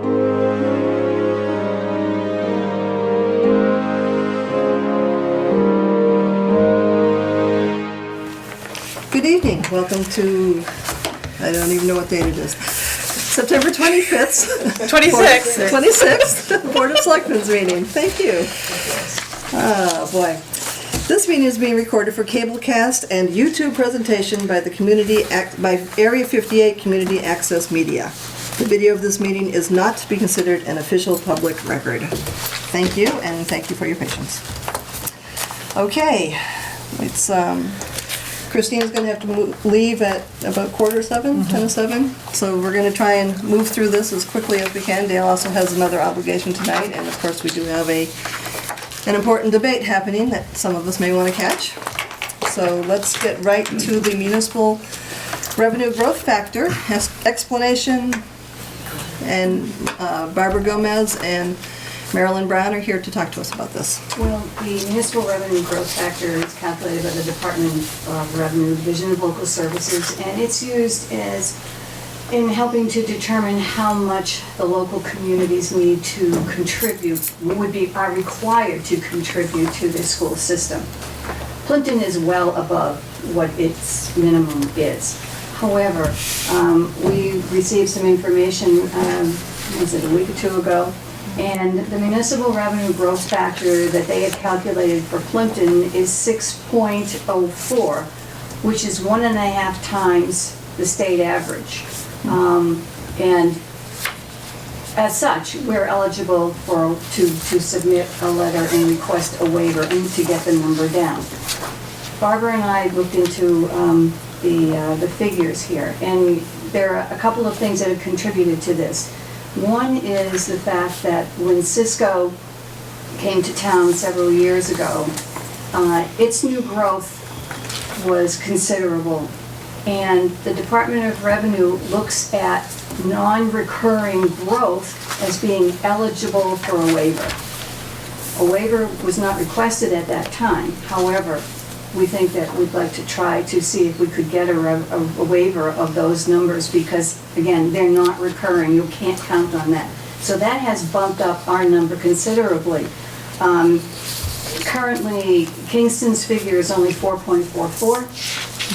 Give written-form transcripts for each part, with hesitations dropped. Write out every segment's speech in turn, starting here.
Good evening. Welcome to, I don't even know what date it is, September 25th. 26th. 26th, Board of Selectmen's meeting. Thank you. Oh, boy. This meeting is being recorded for cablecast and YouTube presentation by by Area 58 Community Access Media. The video of this meeting is not to be considered an official public record. Thank you, and thank you for your patience. Okay, it's Christina's going to have to leave at about 6:45, 10 to 7. So we're going to try and move through this as quickly as we can. Dale also has another obligation tonight, and of course we do have an important debate happening that some of us may want to catch. So let's get right to the municipal revenue growth factor explanation. And Barbara Gomez and Marilyn Brown are here to talk to us about this. Well, the municipal revenue growth factor is calculated by the Department of Revenue, Division of Local Services, and it's used in helping to determine how much the local communities need to contribute, are required to contribute to the school system. Plimpton is well above what its minimum is. However, we received some information, was it a week or two ago? And the municipal revenue growth factor that they had calculated for Plimpton is 6.04, which is 1.5 times the state average. And as such, we're eligible to submit a letter and request a waiver and to get the number down. Barbara and I looked into the figures here, and there are a couple of things that have contributed to this. One is the fact that when Cisco came to town several years ago, its new growth was considerable. And the Department of Revenue looks at non-recurring growth as being eligible for a waiver. A waiver was not requested at that time. However, we think that we'd like to try to see if we could get a waiver of those numbers because, again, they're not recurring. You can't count on that. So that has bumped up our number considerably. Currently, Kingston's figure is only 4.44,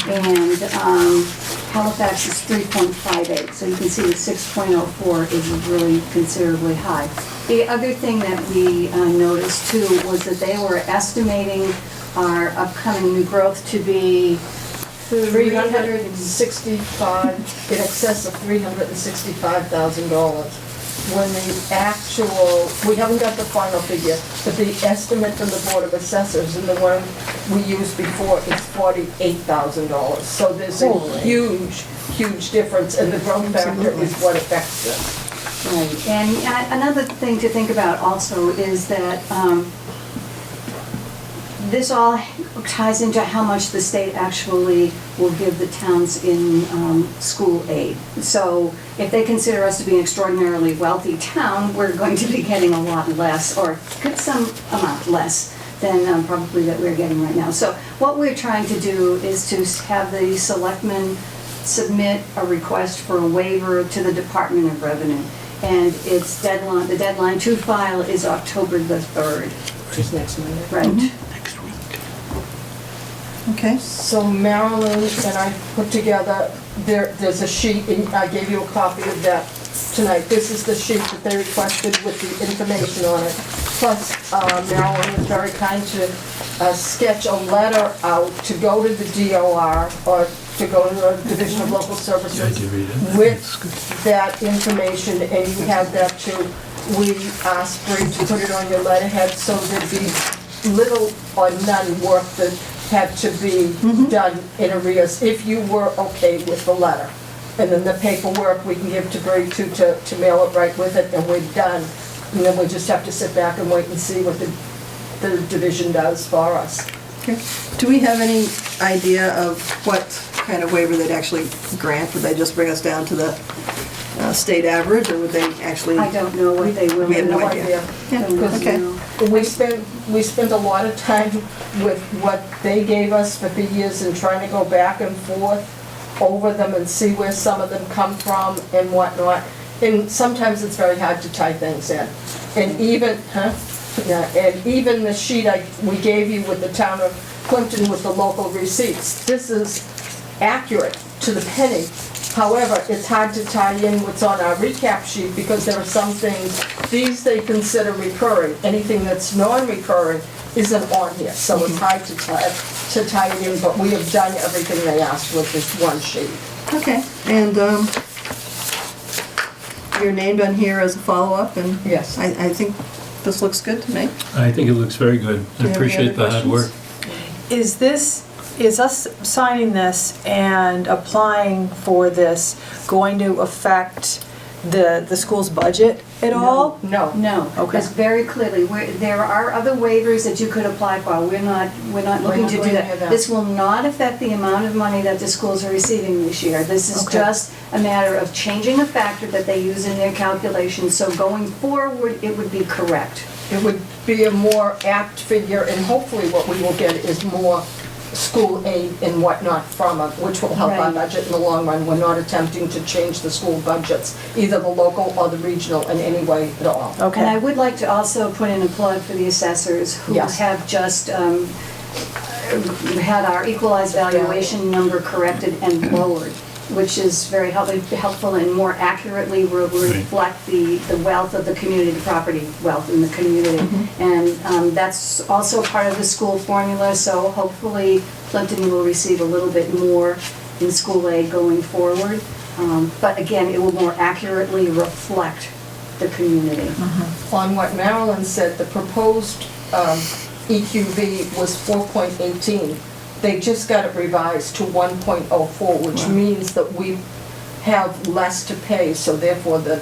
and Halifax is 3.58. So you can see the 6.04 is really considerably high. The other thing that we noticed too was that they were estimating our upcoming new growth to be 365, in excess of $365,000. When the actual, we haven't got the final figure, but the estimate from the Board of Assessors and the one we used before is $48,000. So there's a huge, huge difference, and the growth factor is what affects this. right. And another thing to think about also is that this all ties into how much the state actually will give the towns in school aid. So if they consider us to be an extraordinarily wealthy town, we're going to be getting a lot less, or some amount less than probably that we're getting right now. So what we're trying to do is to have the selectmen submit a request for a waiver to the Department of Revenue. And its deadline, the deadline to file is October the 3rd. Which is next Monday. Right. Okay. So Marilyn and I put together, there's a sheet, and I gave you a copy of that tonight. This is the sheet that they requested with the information on it. Plus, Marilyn was very kind to sketch a letter out to go to the DOR or to go to the Division of Local Services with that information, and you have that too. We asked Bree to put it on your letterhead so there'd be little or none work that had to be done in arrears, if you were okay with the letter. And then the paperwork we can give to Bree to mail it right with it, and we're done. And then we just have to sit back and wait and see what the division does for us. Okay. Do we have any idea of what kind of waiver they'd actually grant? Would they just bring us down to the state average, or would they actually? I don't know what they will. We have no idea. Yeah. Okay. We spent a lot of time with what they gave us for the years and trying to go back and forth over them and see where some of them come from and whatnot. And sometimes it's very hard to tie things in. And even, and even the sheet we gave you with the town of Plimpton with the local receipts, this is accurate to the penny. However, it's hard to tie in what's on our recap sheet because there are some things, these they consider recurring. Anything that's non-recurring isn't on here, so it's hard to tie it in, but we have done everything they asked with this one sheet. Okay, and you're named on here as a follow-up, and Yes. I think this looks good to me. I think it looks very good. Do you I have appreciate any the other hard work. Is us signing this and applying for this going to affect the school's budget at all? No. No, Okay. because very clearly, there are other waivers that you could apply for. We're not looking not to do doing any that. of that. This will not affect the amount of money that the schools are receiving this year. This is Okay. just a matter of changing a factor that they use in their calculations, so going forward, it would be correct. It would be a more apt figure, and hopefully what we will get is more school aid and whatnot from it, which will help our Right. budget in the long run. We're not attempting to change the school budgets, either the local or the regional in any way at all. And I Okay, would like to also put in a plug for the assessors who Yes. have just had our equalized valuation number corrected and lowered, which is very helpful and more accurately reflect the wealth of the community, the property wealth in the community. And that's also part of the school formula, so hopefully Plimpton will receive a little bit more in school aid going forward. But again, it will more accurately reflect the community. On what Marilyn said, the proposed EQV was 4.18. They just got it revised to 1.04, which means that we have less to pay, so therefore the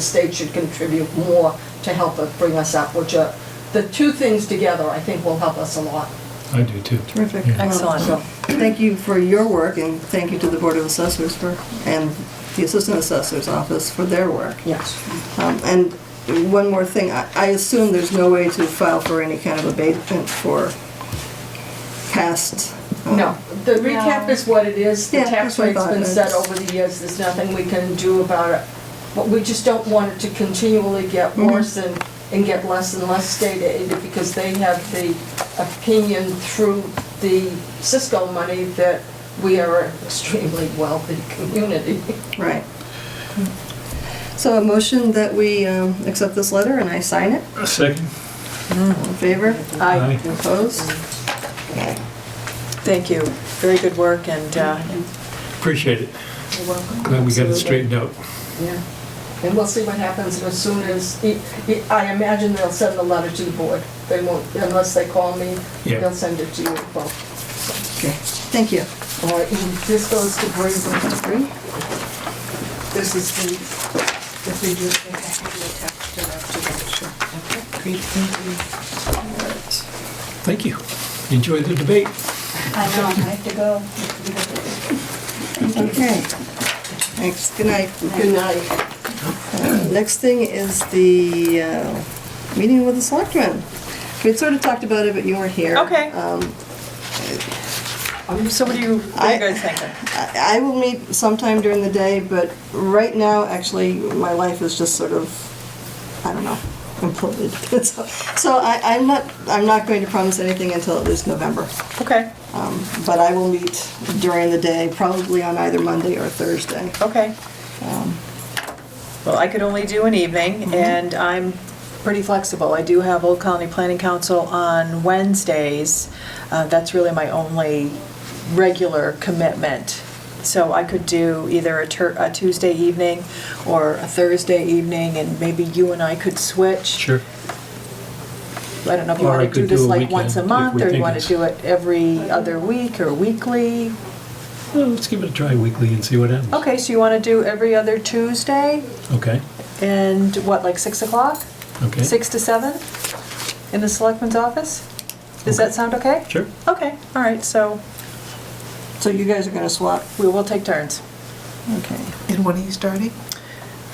state should contribute more to help us bring us up, which are, the two things together, I think will help us a lot. I do too. Terrific. Yeah. excellent. Thank you for your work, and thank you to the Board of Assessors and the Assistant Assessor's Office for their work. Yes. And one more thing, I assume there's no way to file for any kind of abatement for past... No, the recap is what it is, the Yeah, tax that's what I rate's thought. been set over the years, there's nothing we can do about it. But we just don't want it to continually get worse and get less and less state aid, because they have the opinion through the Cisco money that we are an extremely wealthy community. Right. So a motion that we accept this letter and I sign it. A second? All in favor? Aye. Opposed? Thank you. Very good work, and Appreciate it. You're welcome. Glad we got it Absolutely. straightened out. Yeah. And we'll see what happens as soon as, I imagine they'll send the letter to the board. They won't, unless they call me, Yeah. they'll send it to you both. Okay, thank you. All right, and this goes to Bree. This is the figure that I have attached to that today. Okay, great, thank you. Thank you. Enjoy the debate. I know, I have to go. Okay. Thanks, good night. Good night. Next thing is the meeting with the selectmen. We'd sort of talked about it, but you weren't here. Okay. So what are you guys thinking? I will meet sometime during the day, but right now, actually, my life is just sort of, I don't know, imploded. So I'm not going to promise anything until at least November. Okay, But I will meet during the day, probably on either Monday or Thursday. okay. Well, I could only do an evening, and I'm pretty flexible. I do have Old Colony Planning Council on Wednesdays. That's really my only regular commitment. So I could do either a Tuesday evening or a Thursday evening, and maybe you and I could switch. Sure. I don't know if you Or I want to do could this do a like once a weekend, if month, we or you think want to it's- do it every other week or weekly. Well, let's give it a try weekly and see what happens. Okay, so you want to do every other Tuesday, Okay, and what, like 6 o'clock? okay. 6 to 7 in the selectman's office? Does that sound okay? Sure. Okay, all right, so So you guys are gonna swap? we will take turns. Okay. And when are you starting?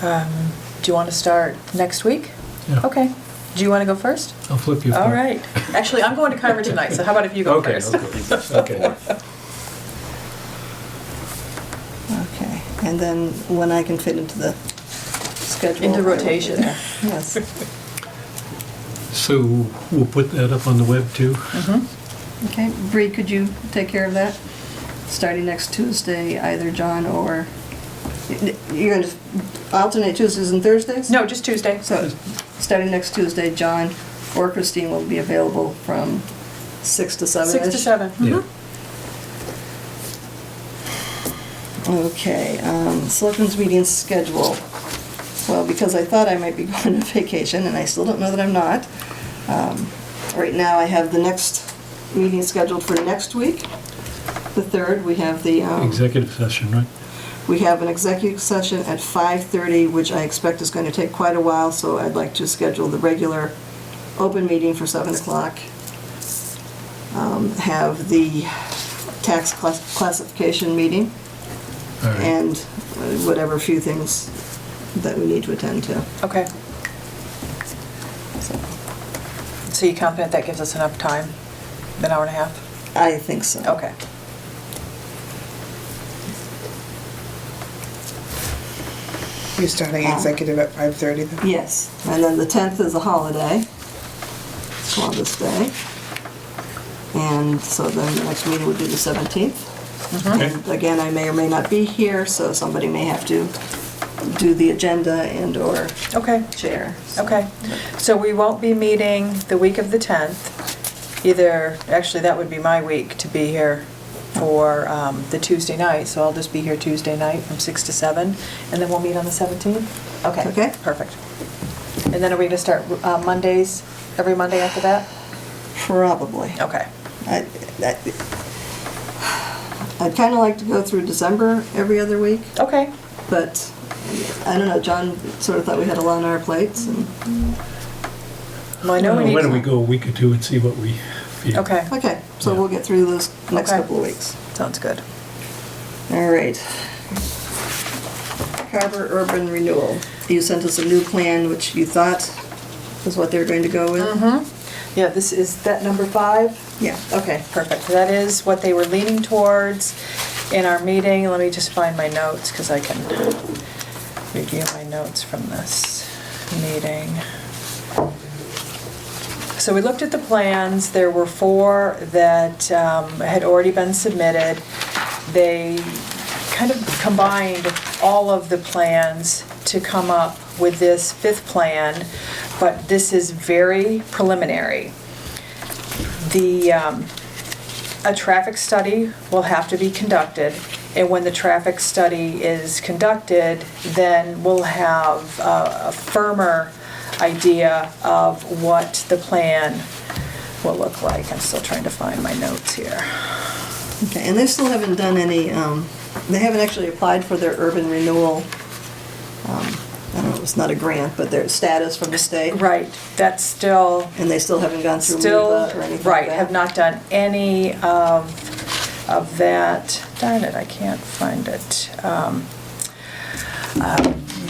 Do you want to start next week? Yeah. Okay. Do you want to go first? I'll flip you. for All it. right. Actually, I'm going to Carver tonight, so how about if you go Okay, first? okay. Okay, and then when I can fit into the schedule. Into I will be rotation. there. Yes. So we'll put that up on the web too? Okay, Bree, could you take care of that? Starting next Tuesday, either John or, you're going to alternate Tuesdays and Thursdays? No, just Tuesday. So, starting next Tuesday, John or Christine will be available from 6 to 7-ish? 6 to 7. Yeah. Okay, selectmen's meeting schedule. Well, because I thought I might be going on vacation, and I still don't know that I'm not. Right now, I have the next meeting scheduled for next week, the 3rd. We have the, Executive session, right? we have an executive session at 5:30, which I expect is going to take quite a while, so I'd like to schedule the regular open meeting for 7 o'clock. Have the tax classification meeting, All right. and whatever few things that we need to attend to. Okay. So you confident that gives us enough time? An hour and a half? I think so. Okay. You're starting executive at 5:30 then? Yes, and then the 10th is a holiday, Columbus Day. And so then the next meeting would be the 17th. Okay. And again, I may or may not be here, so somebody may have to do the agenda and/or Okay. chair. Okay. So we won't be meeting the week of the 10th. Either, actually, that would be my week to be here for the Tuesday night, so I'll just be here Tuesday night from 6 to 7, and then we'll meet on the 17th? Okay. Okay. Perfect. And then are we gonna start Mondays, every Monday after that? Probably. Okay. I'd kind of like to go through December every other week, Okay. but I don't know, John sort of thought we had a lot on our plates, and, Well, I know we need. Why don't we go a week or two and see what we feel? Okay. okay, so we'll get through those next Okay. couple of weeks. Sounds good. All right. Carver Urban Renewal. You sent us a new plan, which you thought was what they were going to go with? Yeah, this is that number 5? Yeah. Okay, perfect. That is what they were leaning towards in our meeting. Let me just find my notes, because I can review my notes from this meeting. So we looked at the plans. There were 4 that had already been submitted. They kind of combined all of the plans to come up with this 5th plan, but this is very preliminary. A traffic study will have to be conducted, and when the traffic study is conducted, then we'll have a firmer idea of what the plan will look like. I'm still trying to find my notes here. Okay, and they still haven't done any, they haven't actually applied for their urban renewal, I don't know, it's not a grant, but their status from the state. Right, that's still, And they still haven't gone through still, MEVA or anything like right, that? have not done any of that. Darn it, I can't find it.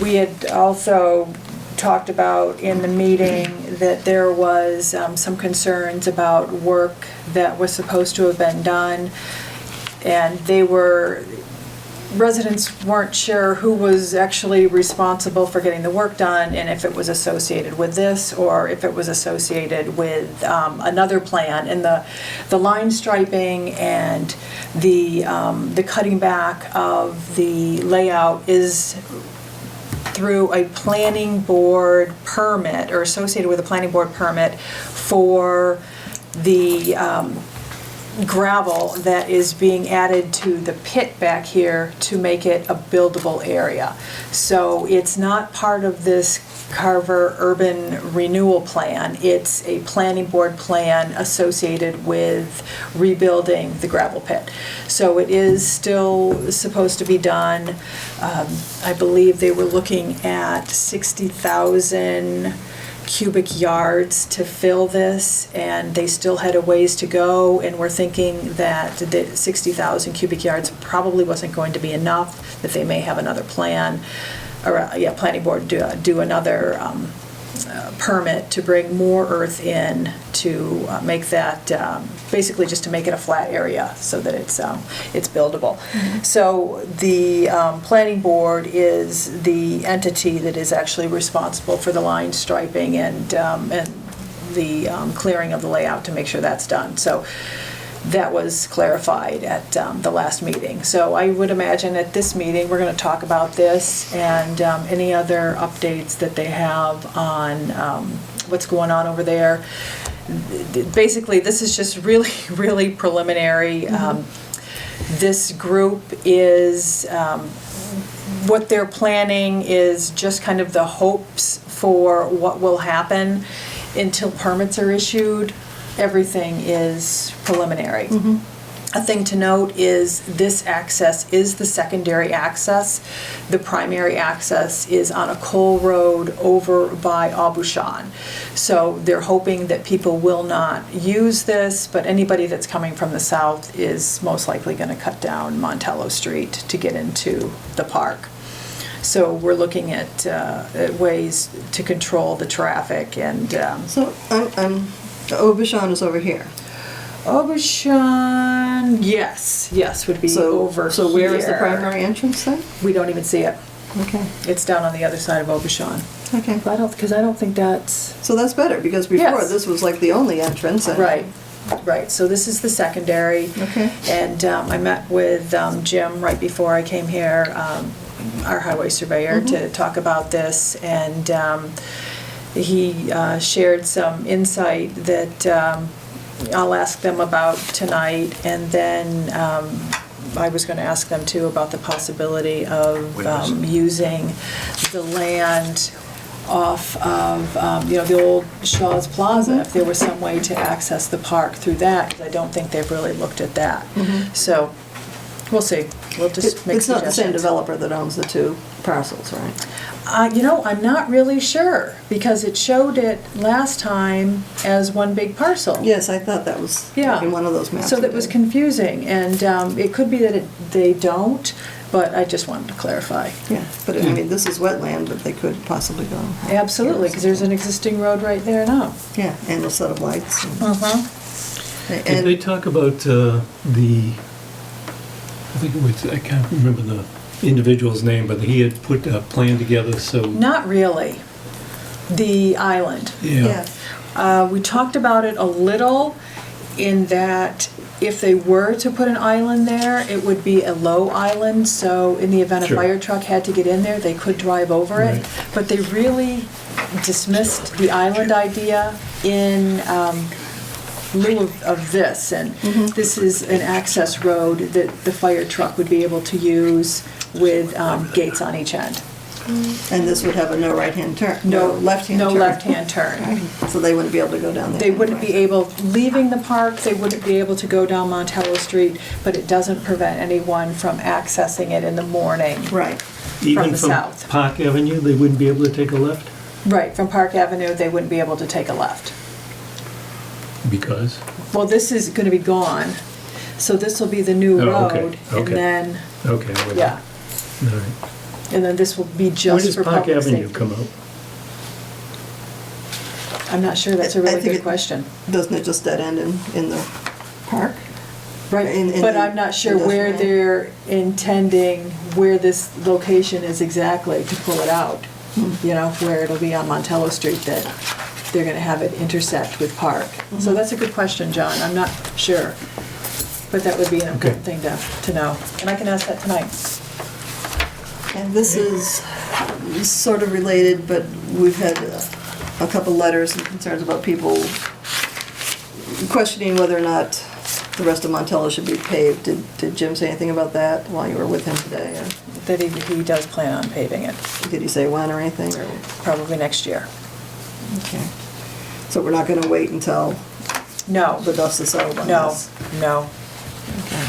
We had also talked about in the meeting that there was some concerns about work that was supposed to have been done, and residents weren't sure who was actually responsible for getting the work done, and if it was associated with this or if it was associated with another plan. And the line striping and the cutting back of the layout is through a planning board permit, or associated with a planning board permit for the gravel that is being added to the pit back here to make it a buildable area. So it's not part of this Carver Urban Renewal Plan. It's a planning board plan associated with rebuilding the gravel pit. So it is still supposed to be done. I believe they were looking at 60,000 cubic yards to fill this, and they still had a ways to go, and we're thinking that the 60,000 cubic yards probably wasn't going to be enough, that they may have another plan, or planning board do another permit to bring more earth in to make that, basically just to make it a flat area so that it's buildable. So the planning board is the entity that is actually responsible for the line striping and the clearing of the layout to make sure that's done. So that was clarified at the last meeting. So I would imagine at this meeting, we're going to talk about this and any other updates that they have on what's going on over there. Basically, this is just really, really preliminary. This group is, what they're planning is just kind of the hopes for what will happen until permits are issued. Everything is preliminary. A thing to note is this access is the secondary access. The primary access is on a coal road over by Aubuchon. So they're hoping that people will not use this, but anybody that's coming from the south is most likely going to cut down Montello Street to get into the park. So we're looking at ways to control the traffic and... So Aubuchon is over here. Aubuchon, yes, would be over here. So where is the primary entrance then? We don't even see it. Okay, It's down on the other side of Aubuchon. okay. Because I don't think that's... So that's better, because before, Yes. this was like the only entrance. And- Right. So this is the secondary. Okay. And I met with Jim right before I came here, our highway surveyor, to talk about this. And he shared some insight that I'll ask them about tonight. And then I was going to ask them too about the possibility of using the land off of, the old Shaw's Plaza, if there was some way to access the park through that, 'cause I don't think they've really looked at that. So, we'll see. We'll just make It's not the same suggestions. developer that owns the two parcels, right? I'm not really sure, because it showed it last time as one big parcel. Yes, I thought that was Yeah. in one of those maps. So you that was did. confusing, and it could be that they don't, but I just wanted to clarify. Yeah, but I mean, this is wetland, but they could possibly go. Absolutely, because there's an existing road right there now. Yeah, and a set of lights. Did And they talk about I think it was, I can't remember the individual's name, but he had put a plan together, so... Not really. The island. yeah, We talked about it a little in that if they were to put an island there, it would be a low island, so in the event a Sure. fire truck had to get in there, they could drive over it. Right. But they really dismissed the island idea in lieu of this. And this is an access road that the fire truck would be able to use with gates on each end. and this would have a no right-hand turn, no left-hand turn. No left-hand turn. So they wouldn't be able to go down there. They wouldn't be anyway. able, leaving the park, they wouldn't be able to go down Montello Street, but it doesn't prevent anyone from accessing it in the morning. Right, Even the from south. Park Avenue, they wouldn't be able to take a left? Right, from Park Avenue, they wouldn't be able to take a left. Because? Well, this is gonna be gone, so this will be the new Oh, okay, road, and okay. then, Okay. I'm with you. yeah, All right. and then this will be Where just does for Park public Avenue safety. come out? I'm not sure, that's a I really think good it- question. doesn't it just dead end in the park? Right, in but the I'm not sure where industrial? they're intending, where this location is exactly to pull it out. You know, where it'll be on Montello Street that they're gonna have it intersect with Park. So that's a good question, John, I'm not sure. But that would be an important thing to know, and I can ask that tonight. And this is sort of related, but we've had a couple letters and concerns about people questioning whether or not the rest of Montello should be paved. Did Jim say anything about that while you were with him today? Or That he does plan on paving it, did he say when or anything? Or- probably next year. Okay. So we're not gonna wait until No, the dust is settled on no, this? no. Okay.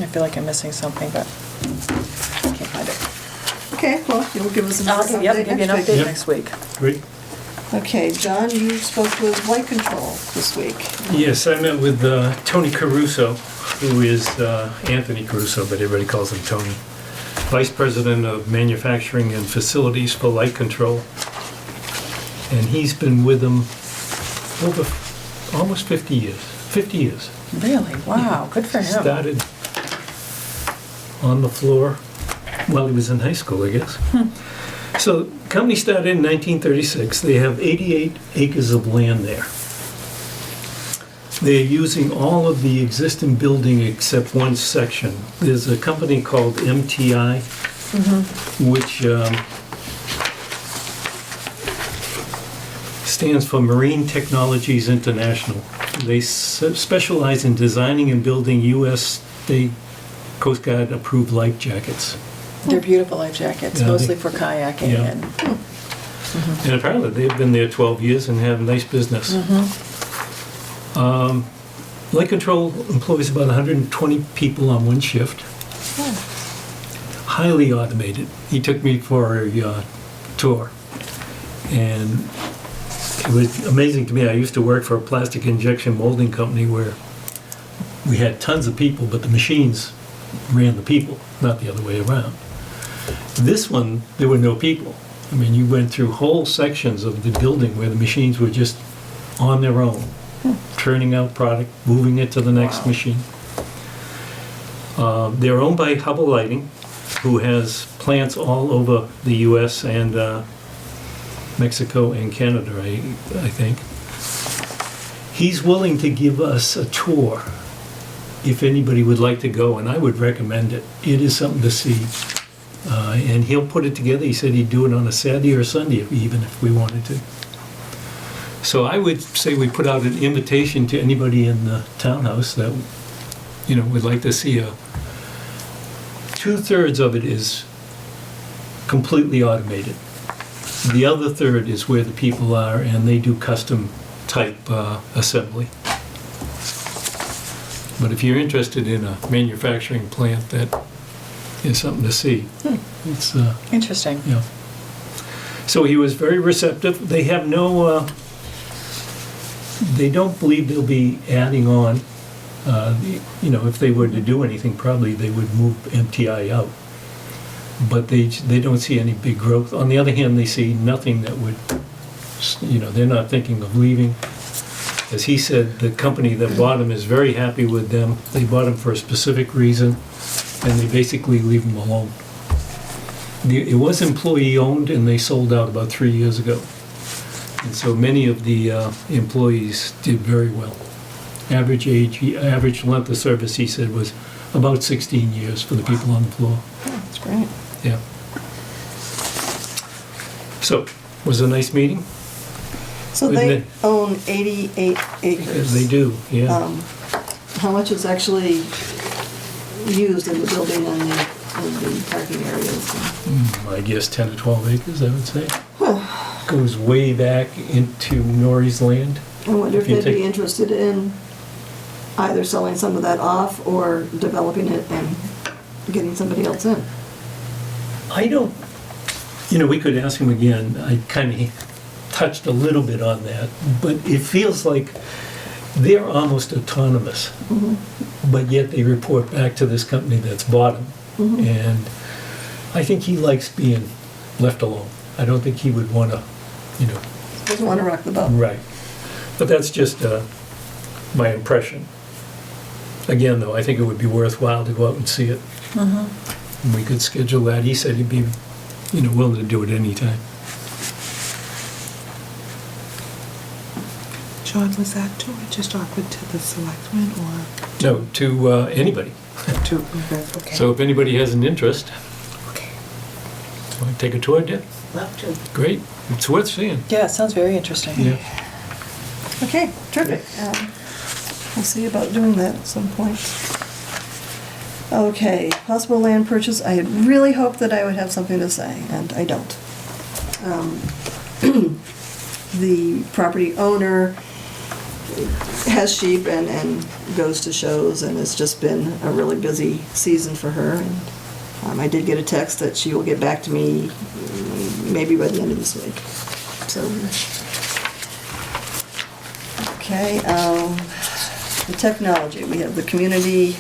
I feel like I'm missing something, but I can't find it. Okay, well, you'll give us an I'll update give you an next update week. next week. Great. Okay, John, you spoke with Light Control this week. Yes, I met with Tony Caruso, who is Anthony Caruso, but everybody calls him Tony. Vice President of Manufacturing and Facilities for Light Control. And he's been with them over almost 50 years. 50 years. Really? Wow, good for him. Started on the floor while he was in high school, I guess. So, the company started in 1936. They have 88 acres of land there. They're using all of the existing building except one section. There's a company called MTI, which stands for Marine Technologies International. They specialize in designing and building U.S. State Coast Guard approved life jackets. They're beautiful life jackets, Yeah, mostly they- for kayaking Yeah. and, And apparently they've been there 12 years and have nice business. Light Control employs about 120 people on one shift. Highly automated. He took me for a tour. And it was amazing to me. I used to work for a plastic injection molding company where we had tons of people, but the machines ran the people, not the other way around. This one, there were no people. I mean, you went through whole sections of the building where the machines were just on their own, turning out product, moving it to the next machine. They're owned by Hubble Lighting, who has plants all over the US and Mexico and Canada, I think. He's willing to give us a tour if anybody would like to go, and I would recommend it. It is something to see. And he'll put it together. He said he'd do it on a Saturday or Sunday, even if we wanted to. So I would say we put out an invitation to anybody in the townhouse that, would like to see a... 2/3 of it is completely automated. The other third is where the people are, and they do custom type assembly. But if you're interested in a manufacturing plant, that is something to see. It's, interesting. yeah. So he was very receptive. They have no, they don't believe they'll be adding on. If they were to do anything, probably they would move MTI out. But they don't see any big growth. On the other hand, they see nothing that would, they're not thinking of leaving. As he said, the company that bought him is very happy with them. They bought him for a specific reason, and they basically leave him alone. It was employee-owned, and they sold out about 3 years ago. And so many of the employees did very well. Average length of service, he said, was about 16 years for the people on the floor. That's great. Yeah. So, was a nice meeting? So Isn't they it? own 88 acres. They do, yeah. How much is actually used in the building and the parking areas? I guess 10 to 12 acres, I would say. Goes way back into Norrie's land. I wonder if If you they'd be take- interested in either selling some of that off or developing it and getting somebody else in. I don't, we could ask him again. I kind of touched a little bit on that, but it feels like they're almost autonomous, but yet they report back to this company that's bought them. And I think he likes being left alone. I don't think he would want to, Doesn't want to rock the boat. right. But that's just my impression. Again, though, I think it would be worthwhile to go out and see it. And we could schedule that. He said he'd be, willing to do it anytime. John, was that tour just offered to the selectmen or No, to anybody. to, okay. So if anybody has an interest, Okay. want to take a tour, Deb? Love to. Great. It's worth seeing. Yeah, it sounds very interesting. Yeah. Okay, terrific. We'll see about doing that at some point. Okay, possible land purchase. I had really hoped that I would have something to say, and I don't. The property owner has sheep and goes to shows, and it's just been a really busy season for her. And I did get a text that she will get back to me maybe by the end of this week. So, okay, the technology, we have the community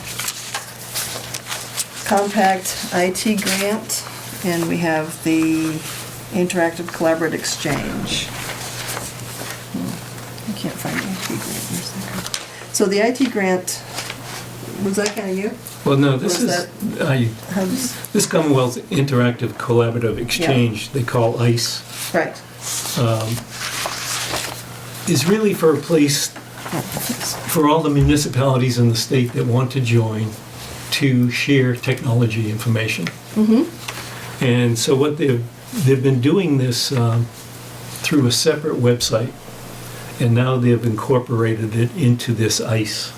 compact IT grant, and we have the interactive collaborative exchange. I can't find the IT grant, where's that go? So the IT grant, was that kind of you? Well, no, this Was is, How's, this Commonwealth Interactive Collaborative Exchange, they call ICE, right. is really for a place for all the municipalities in the state that want to join to share technology information. And so what they've been doing this through a separate website, and now they've incorporated it into this ICE.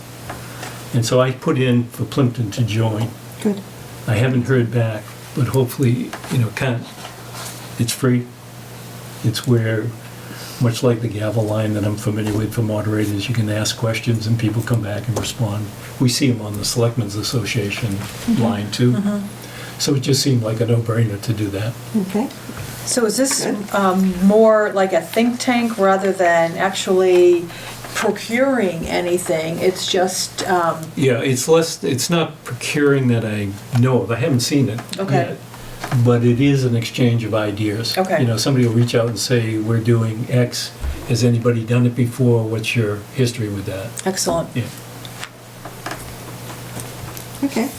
And so I put in for Plimpton to join. Good. I haven't heard back, but hopefully, it's free. It's where, much like the gavel line that I'm familiar with for moderators, you can ask questions and people come back and respond. We see them on the Selectmen's Association line too. So it just seemed like a no-brainer to do that. Okay. So is this more like a think tank rather than actually procuring anything? It's just, Yeah, it's not procuring that I know of. I haven't seen it Okay. yet. But it is an exchange of ideas. Okay. Somebody will reach out and say, we're doing X. Has anybody done it before? What's your history with that? excellent. Yeah. Okay,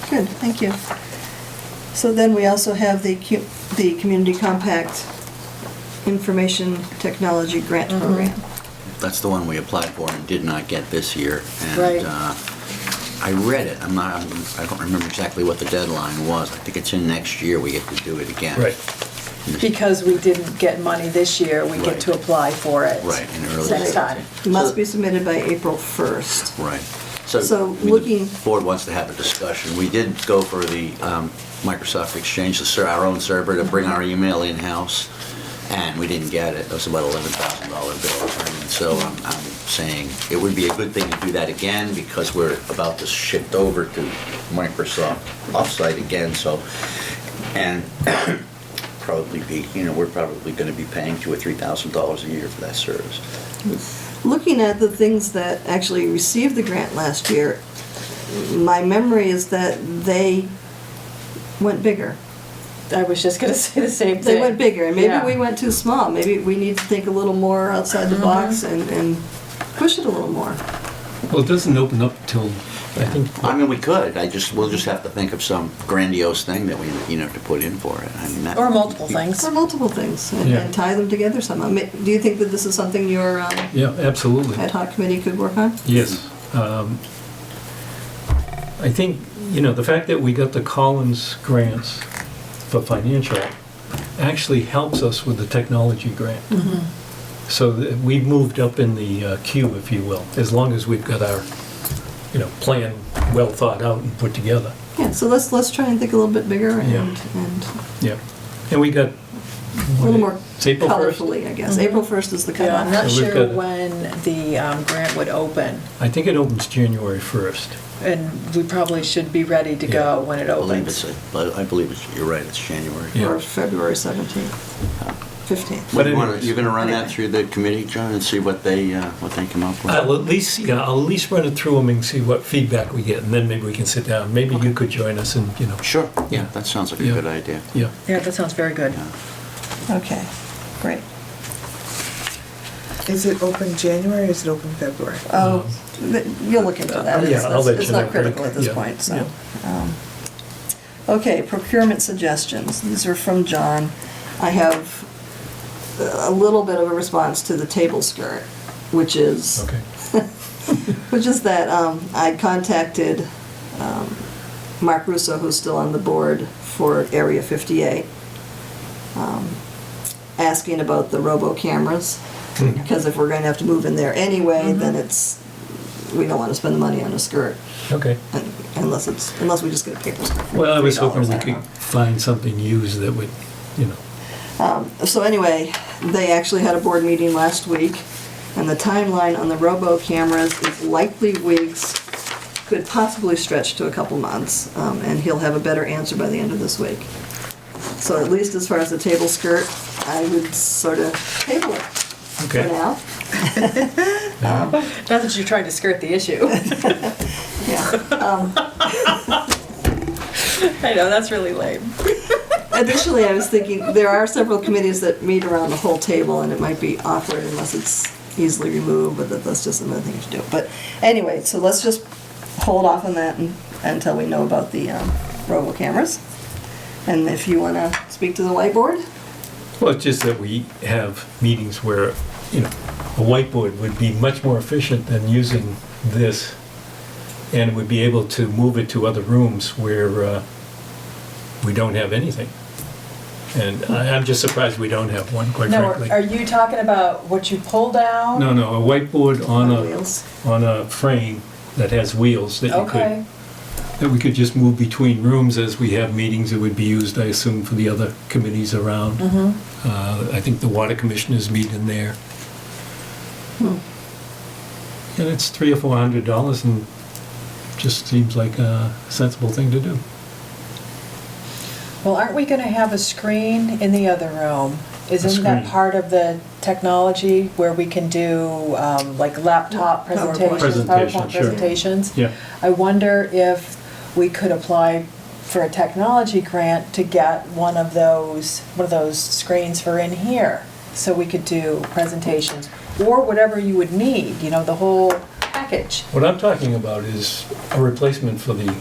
good, thank you. So then we also have the Community Compact Information Technology Grant Program. That's the one we applied for and did not get this year. And Right. I read it. I don't remember exactly what the deadline was. I think it's in next year we get to do it again. Right. Because we didn't get money this year, we get Right. to apply for it. Right, in early Next stage. time. It must be submitted by April 1st. Right. So The looking- board wants to have a discussion. We did go for the Microsoft Exchange, our own server, to bring our email in-house, and we didn't get it. It was about $11,000 bill. And so I'm saying it would be a good thing to do that again because we're about to shift over to Microsoft Offsite again, so, and probably be, we're probably going to be paying $2,000 or $3,000 a year for that service. Looking at the things that actually received the grant last year, my memory is that they went bigger. I was just gonna say the same thing. They went bigger, and maybe Yeah. we went too small. Maybe we need to think a little more outside the box and push it a little more. Well, it doesn't open up till, I think, I mean, we could, we'll just have to think of some grandiose thing that we, to put in for it. I mean, that. Or multiple things. Or multiple things, and Yeah. and tie them together somehow. Do you think that this is something your yeah, absolutely. ad hoc committee could work on? Yes. I think, the fact that we got the Collins grants for financial actually helps us with the technology grant. So that we've moved up in the queue, if you will, as long as we've got our, plan well thought out and put together. Yeah, so let's try and think a little bit bigger Yeah. and Yeah. And we got. a little more It's April 1st? colorfully, I guess. April 1st is the Yeah, I'm cutoff. not So we've sure got- when the grant would open, I think it opens January 1st. and we probably should be ready to go when it I believe opens. I believe you're right, it's January. Yeah. Or February 17th, 15th. But You're gonna run that Anyway. through the committee, John, and see what they come up with? I'll at least run it through them and see what feedback we get, and then maybe we can sit down. Maybe you could join us and, Sure, yeah, that sounds like a Yeah. good idea. yeah. Yeah, that sounds very good. Okay, great. Is it open January or is it open February? Oh, you'll look into that. Yeah, I'll let It's you not know. critical at this Yeah, point, so. yeah. Okay, procurement suggestions. These are from John. I have a little bit of a response to the table skirt, which is Okay. that I contacted Mark Russo, who's still on the board for Area 58, asking about the robo cameras, because if we're going to have to move in there anyway, then we don't want to spend the money on a skirt Okay. unless we just get a paper skirt. for Well, I was $3, hoping we I don't could know. find something used that would, So anyway, they actually had a board meeting last week, and the timeline on the robo cameras is likely weeks, could possibly stretch to a couple months, and he'll have a better answer by the end of this week. So at least as far as the table skirt, I would sort of table it for Okay. now. Not that you're trying to skirt the issue. Yeah. I know, that's really lame. Additionally, I was thinking, there are several committees that meet around the whole table, and it might be awkward unless it's easily removed, but that's just another thing to do. But anyway, so let's just hold off on that until we know about the robo cameras. And if you want to speak to the whiteboard? Well, it's just that we have meetings where, you know, a whiteboard would be much more efficient than using this, and would be able to move it to other rooms where we don't have anything. And I'm just surprised we don't have one, quite No, frankly. are you talking about what you pull down? No, a whiteboard on On wheels. on a frame that has wheels that you Okay. could, that we could just move between rooms as we have meetings. It would be used, I assume, for the other committees around. I think the water commissioners meet in there. And it's $300 or $400, and just seems like a sensible thing to do. Well, aren't we gonna have a screen in the other room? Isn't that screen. part of the technology where we can do like laptop presentations, Presentation, PowerPoint sure. presentations? Yeah. I wonder if we could apply for a technology grant to get one of those screens for in here, so we could do presentations, or whatever you would need, you know, the whole package. What I'm talking about is a replacement for the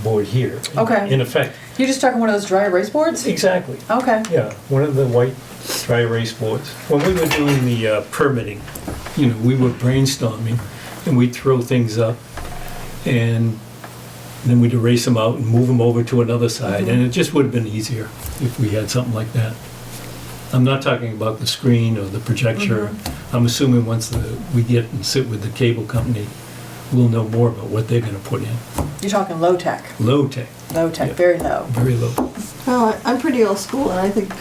board here. Okay. In effect. You're just talking one of those dry erase boards? Exactly. Okay. Yeah, one of the white dry erase boards. When we were doing the permitting, you know, we were brainstorming, and we'd throw things up, and then we'd erase them out and move them over to another side, and it just would have been easier if we had something like that. I'm not talking about the screen or the projector. I'm assuming once we get and sit with the cable company, we'll know more about what they're gonna put in. You're talking low tech, Low tech, low tech, Yeah. very low. very low. Well, I'm pretty old school, and I think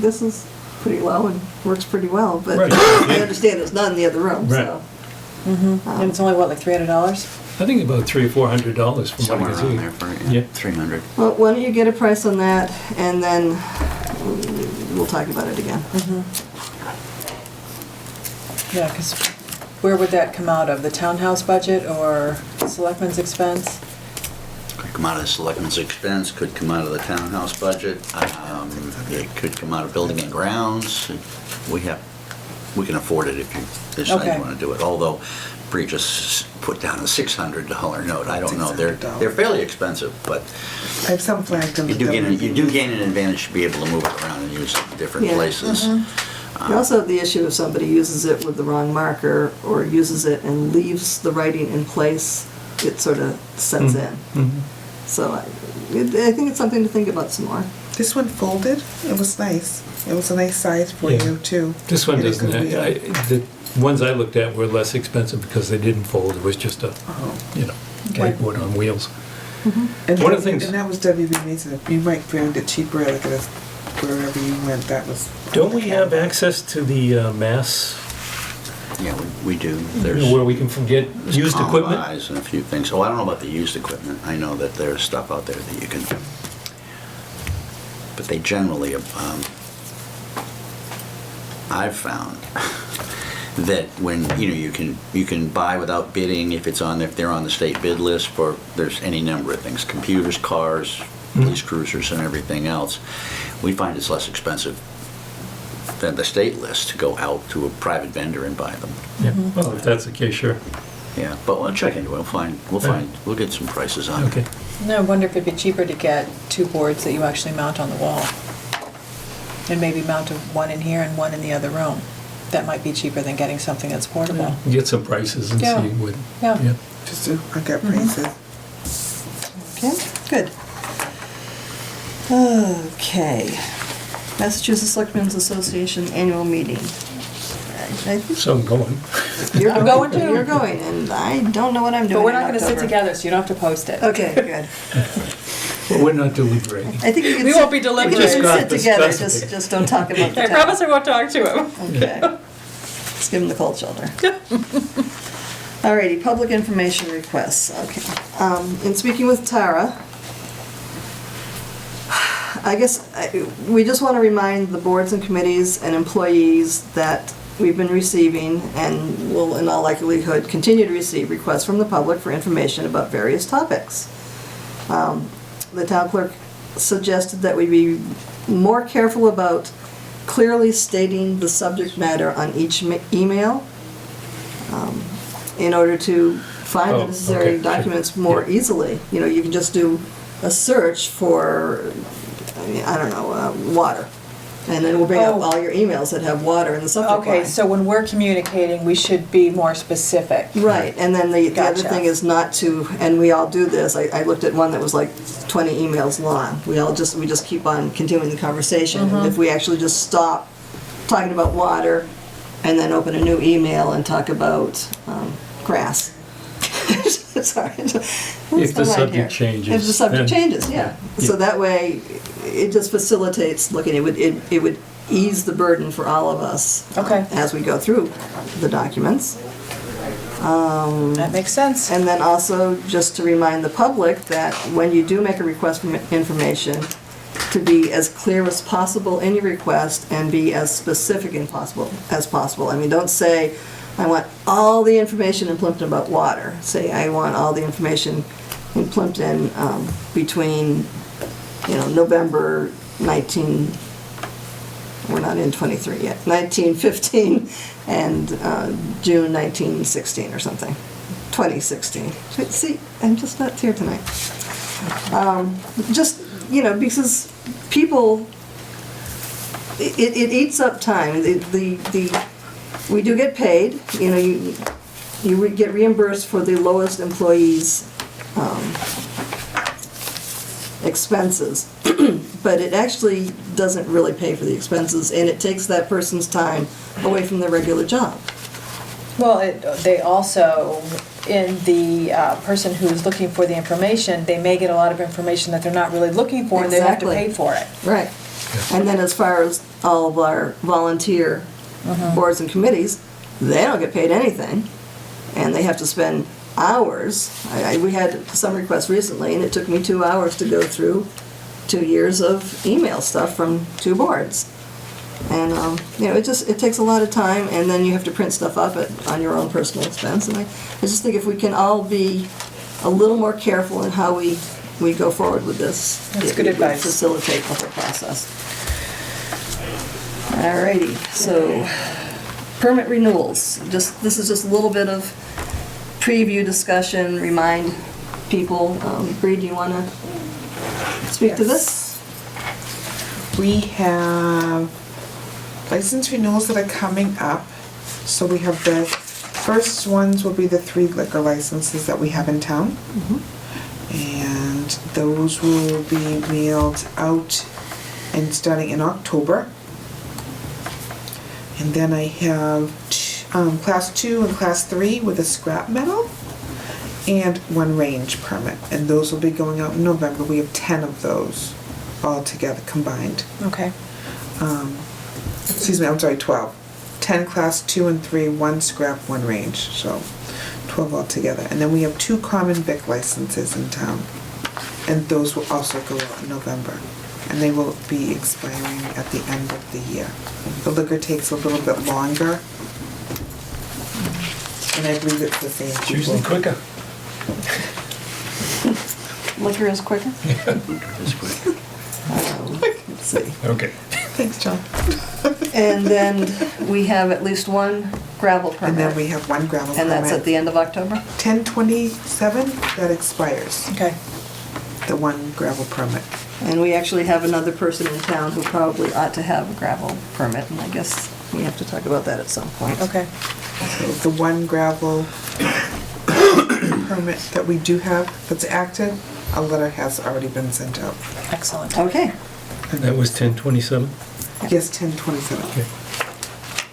this is pretty low and works pretty well, but Right. I understand it's not in the other room, so. Right. And it's only, what, like $300? I think about $300 or $400 from what Somewhere I can around see. there for, Yeah. 300. Well, why don't you get a price on that, and then we'll talk about it again. Yeah, because where would that come out of? The townhouse budget or selectmen's expense? Could come out of the selectmen's expense, could come out of the townhouse budget, it could come out of building and grounds. We can afford it if you decide Okay. you want to do it, although Bree just put down a $600 note. I don't know, they're $600. fairly expensive, but I have some flagged in the you do gain an advantage to be able to move it around and use it in different Yeah. places. You also have the issue if somebody uses it with the wrong marker, or uses it and leaves the writing in place, it sort of sets in. So I think it's something to think about some more. This one folded. It was nice. It was a nice size for Yeah. you too. This one And it doesn't, could be- the ones I looked at were less expensive because they didn't fold. It was just a, Oh. you know, Okay. whiteboard on wheels. And One of the things- And that was WB Mason. You might find it cheaper, like wherever you went. That was. Don't we have access to the mass, Yeah, we do. you There's know, where we can get there's used equipment? combis and a few things. Oh, I don't know about the used equipment. I know that there's stuff out there that you can, but they generally, I've found that when, you know, you can buy without bidding if they're on the state bid list for, there's any number of things, computers, cars, police cruisers and everything else. We find it's less expensive than the state list to go out to a private vendor and buy them. Yeah, well, if that's the case, sure. Yeah, but we'll check into it. We'll get some prices on it. Okay. No, I wonder if it'd be cheaper to get two boards that you actually mount on the wall. And maybe mount one in here and one in the other room. That might be cheaper than getting something that's portable. Get some prices and Yeah. see what, Yeah. yeah. Just to, I got prices. Okay, good. Okay. Massachusetts Selectmen's Association Annual Meeting. I think So I'm going. you're I'm going too. You're going, and I don't know what I'm doing But we're in not gonna sit October. together, so you don't have to post it. Okay, good. Well, we're not deliberating. I think you can We sit- won't be you can deliberating. sit together, Discuss it. just don't talk about the I town. promise I won't talk to him. Okay. Let's give him the cold shoulder. Alrighty, public information requests, okay. In speaking with Tara, I guess we just want to remind the boards and committees and employees that we've been receiving and will in all likelihood continue to receive requests from the public for information about various topics. The town clerk suggested that we be more careful about clearly stating the subject matter on each email in order to find the Oh, necessary okay, sure. documents more Yeah. easily. You know, you can just do a search for, I don't know, water. And then we'll bring up Oh. all your emails that have water in the subject line. Okay, so when we're communicating, we should be more specific. Right, and then the other Gotcha. thing is not to, and we all do this, I looked at one that was like 20 emails long. We just keep on continuing the conversation. Mm-hmm. And if we actually just stop talking about water and then open a new email and talk about grass. Sorry. If the subject changes, If the subject then- changes, yeah. So Yeah. that way, it just facilitates looking, it would ease the burden for all of us. Okay. As we go through the documents. That makes sense. And then also, just to remind the public that when you do make a request for information, to be as clear as possible in your request and be as specific as possible. I mean, don't say, I want all the information in Plimpton about water. Say, I want all the information in Plimpton between, November 19, we're not in 23 yet, 1915 and June 1916 or something, 2016. See, I'm just not here tonight. Because people, it eats up time. We do get paid, you get reimbursed for the lowest employees' expenses, but it actually doesn't really pay for the expenses, and it takes that person's time away from their regular job. Well, they also, in the person who's looking for the information, they may get a lot of information that they're not really looking for, and they have to Exactly. pay for it. Right. And then as far as all of our volunteer boards and committees, they don't get paid anything, and they have to spend hours. We had some requests recently, and it took me 2 hours to go through 2 years of email stuff from 2 boards. And, it takes a lot of time, and then you have to print stuff up on your own personal expense. And I just think if we can all be a little more careful in how we go forward with this. That's good it would advice. facilitate the whole process. Alrighty, so permit renewals. This is just a little bit of preview discussion, remind people. Bree, do you want to speak to this? We have license renewals that are coming up. So we have the first ones will be the 3 liquor licenses that we have in town. And those will be mailed out and starting in October. And then I have class 2 and class 3 with a scrap metal and 1 range permit. And those will be going out in November. We have 10 of those all together combined. Okay. Excuse me, I'm sorry, 12. 10 class 2 and 3, 1 scrap, 1 range, so 12 altogether. And then we have 2 common vic licenses in town, and those will also go out in November. And they will be expiring at the end of the year. The liquor takes a little bit longer, and I believe it's the same It's people. usually quicker. Liquor is quicker? This quick. Let's see. Okay. Thanks, John. And then we have at least 1 gravel permit. And then we have 1 gravel permit. And that's at the end of October? 10/27, that expires, Okay. the 1 gravel permit. And we actually have another person in town who probably ought to have a gravel permit, and I guess we have to talk about that at some point. Okay. So the 1 gravel permit that we do have that's active, a letter has already been sent out. Excellent. Okay. That was 10/27? Yes, 10/27. Okay.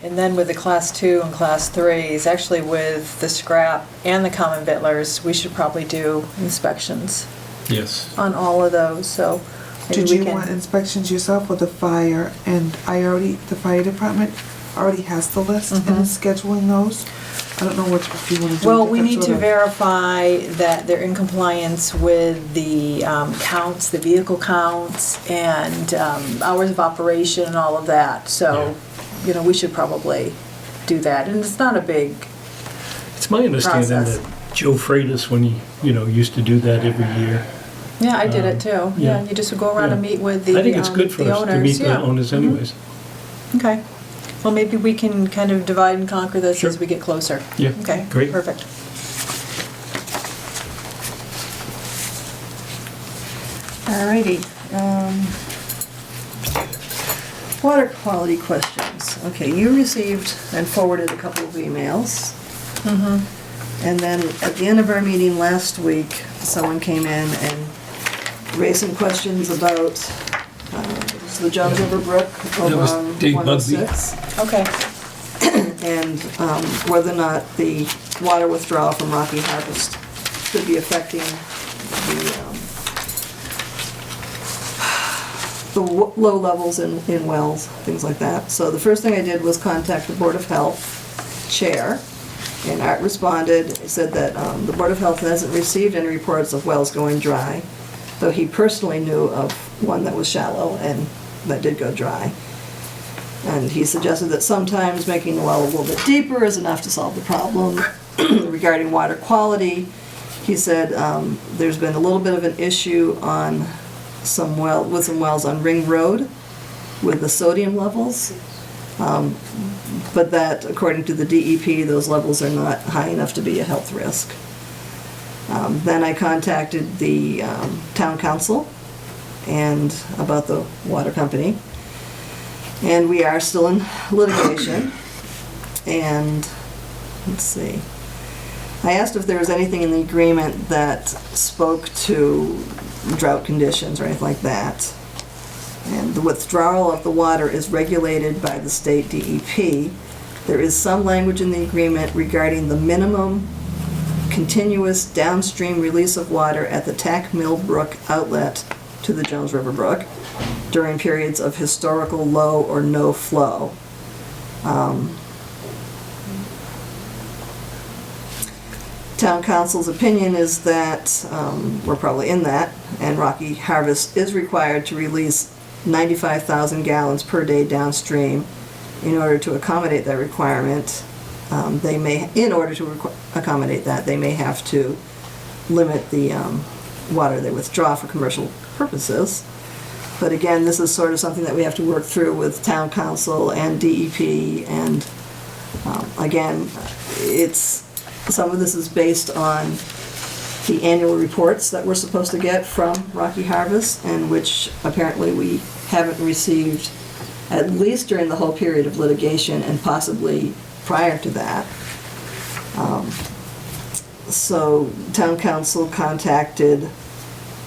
And then with the class 2 and class 3s, actually with the scrap and the common vittlers, we should probably do inspections Yes. on all of those, so maybe Did we you can. want inspections yourself with the fire? And the fire department already has the list and is scheduling those. I don't know if you want to do. Well, we need that's to what I- verify that they're in compliance with the counts, the vehicle counts, and hours of operation and all of that. So, you know, we should probably do that. And it's not a big, It's my understanding Process. that Joe Freitas, when he, used to do that every year. yeah, I did it too. Yeah. Yeah, you just would go around and Yeah. meet with the I think it's good for the us to owners, meet the yeah. owners anyways. Okay. Well, maybe we can kind of divide and conquer this Sure. as we get closer. Yeah, Okay, great. perfect. Alrighty. Water quality questions. Okay, you received and forwarded a couple of emails. And then at the end of our meeting last week, someone came in and raised some questions about the Jones River Brook over was on Dave Bugsby. 106. Okay. And whether or not the water withdrawal from Rocky Harvest could be affecting the low levels in wells, things like that. So the first thing I did was contact the Board of Health chair, and Art responded, said that the Board of Health hasn't received any reports of wells going dry, though he personally knew of one that was shallow and that did go dry. And he suggested that sometimes making the well a little bit deeper is enough to solve the problem. Regarding water quality, he said there's been a little bit of an issue on some wells on Ring Road with the sodium levels. But that, according to the DEP, those levels are not high enough to be a health risk. Then I contacted the town council and about the water company. And we are still in litigation. And, let's see. I asked if there was anything in the agreement that spoke to drought conditions or anything like that. And the withdrawal of the water is regulated by the state DEP. There is some language in the agreement regarding the minimum continuous downstream release of water at the Tack Mill Brook outlet to the Jones River Brook during periods of historical low or no flow. Town council's opinion is that we're probably in that, and Rocky Harvest is required to release 95,000 gallons per day downstream. In order to accommodate that requirement, accommodate that, they may have to limit the water they withdraw for commercial purposes. But again, this is sort of something that we have to work through with town council and DEP, and again, some of this is based on the annual reports that we're supposed to get from Rocky Harvest, and which apparently we haven't received at least during the whole period of litigation and possibly prior to that. So town council contacted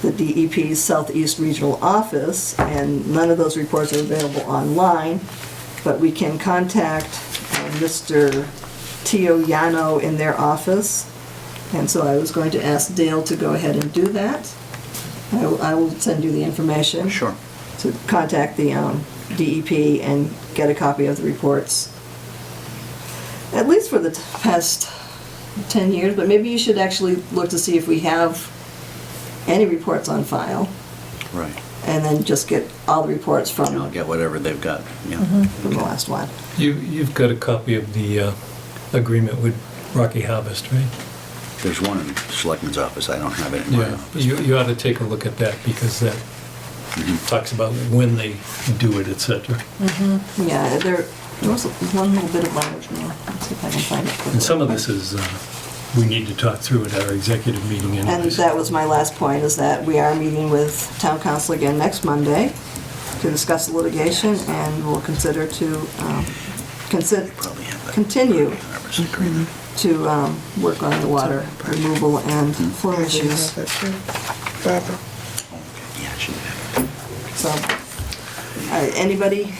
the DEP's Southeast Regional Office, and none of those reports are available online, but we can contact Mr. Tio Yano in their office, and so I was going to ask Dale to go ahead and do that. I will send you the information. Sure. To contact the DEP and get a copy of the reports, at least for the past 10 years, but maybe you should actually look to see if we have any reports on file, Right. and then just get all the reports And I'll from get whatever they've got, yeah. the last one. You've got a copy of the agreement with Rocky Harvest, right? There's one in the selectman's office, I don't have it in my office. You ought to take a look at that, because that talks about when they do it, et cetera. Yeah, there was one little bit of language more. Let's see if I can find it quickly. And some of this is, we need to talk through at our executive meeting And anyways. that was my last point, is that we are meeting with town council again next Monday to discuss the litigation, and we'll consider to Probably have that. continue Harvest agreement. to work on the water removal and flow I do issues. have that too. Barbara. Yeah, I should have it. So, anybody,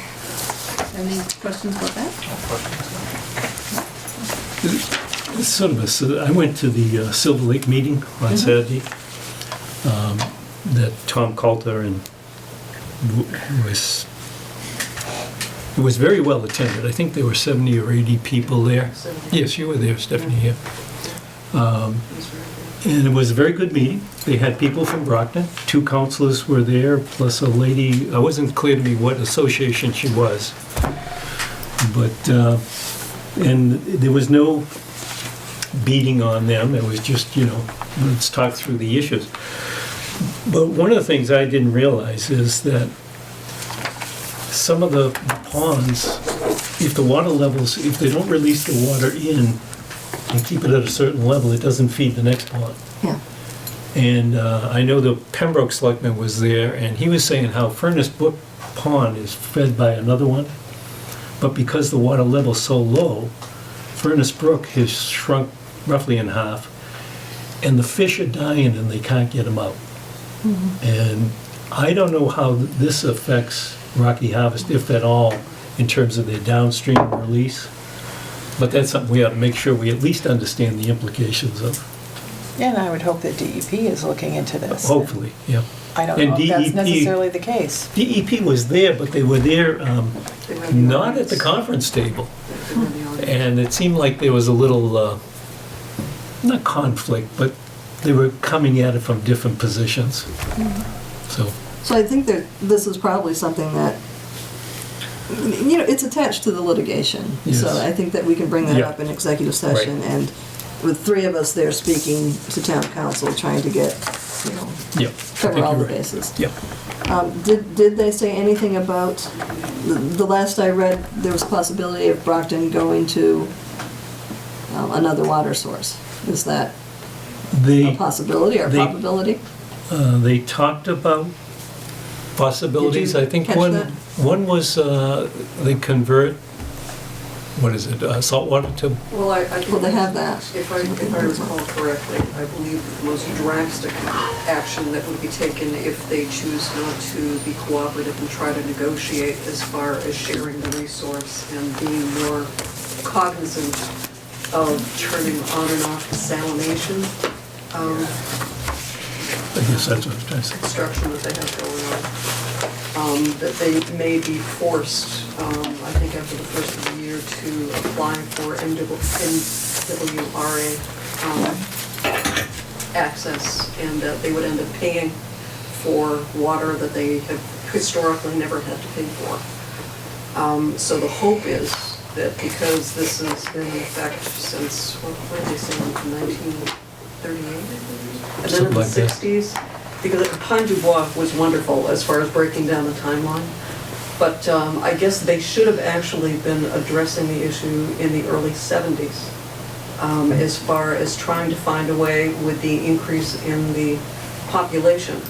any questions about that? It's sort of I went to the Silver Lake meeting on Saturday, that Tom Coulter and was It was very well attended. I think there were 70 or 80 people there. Yes, you were there, Stephanie, yeah. And it was a very good meeting. They had people from Brockton. 2 councilors were there, plus a lady, it wasn't clear to me what association she was. But, and there was no beating on them. It was just, let's talk through the issues. But one of the things I didn't realize is that some of the ponds, if the water levels, if they don't release the water in and keep it at a certain level, it doesn't feed the next pond. Yeah. And I know the Pembroke selectman was there, and he was saying how Furnace Brook Pond is fed by another one, but because the water level's so low, Furnace Brook has shrunk roughly in half, and the fish are dying and they can't get them out. And I don't know how this affects Rocky Harvest, if at all, in terms of their downstream release. But that's something we ought to make sure we at least understand the implications of. And I would hope that DEP is looking into this. Hopefully, yeah. I don't And know if that's DEP necessarily the case. DEP was there, but they were there not at the conference table. And it seemed like there was a little, not conflict, but they were coming at it from different positions. So, I think that this is probably something that, it's attached to the litigation. Yes. So I think that we can bring that Yeah. up in executive session, Right. and with 3 of us there speaking to town council, trying to get, yeah. cover all the bases. Yeah. Did they say anything about, the last I read, there was a possibility of Brockton going to another water source. Is that a They, possibility or they- probability? they talked about possibilities. Did you I think catch one, that? one was they convert, what is it, saltwater to, Well, I think Well, they have that. If I recall correctly, I believe that the most drastic action that would be taken if they choose not to be cooperative and try to negotiate as far as sharing the resource and being more cognizant of turning on and off desalination I guess that's what I was trying to say. construction that they have going on. That they may be forced, I think after the first of the year, to apply for NWRA access, and that they would end up paying for water that they have historically never had to pay for. So the hope is that because this has been in effect since, what did they say, 1938? And then in the Something like that. 60s, because Pine du Bois was wonderful as far as breaking down the timeline. But I guess they should have actually been addressing the issue in the early 70s, as far as trying to find a way with the increase in the population.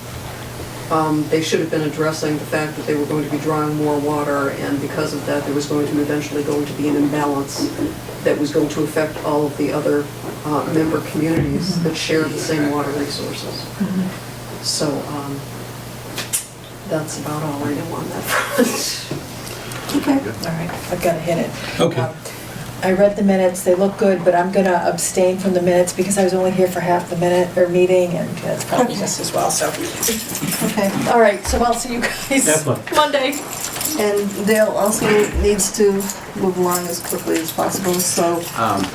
They should have been addressing the fact that they were going to be drawing more water, and because of that, there was going to eventually be an imbalance that was going to affect all of the other member communities that share the same water resources. So that's about all I know on that front. Okay. All right, I've got to hit it. Okay. I read the minutes, they look good, but I'm gonna abstain from the minutes because I was only here for half the meeting, and that's probably just as well, so. Okay. All right, so I'll see you guys Have fun. Monday. And Dale also needs to move along as quickly as possible, so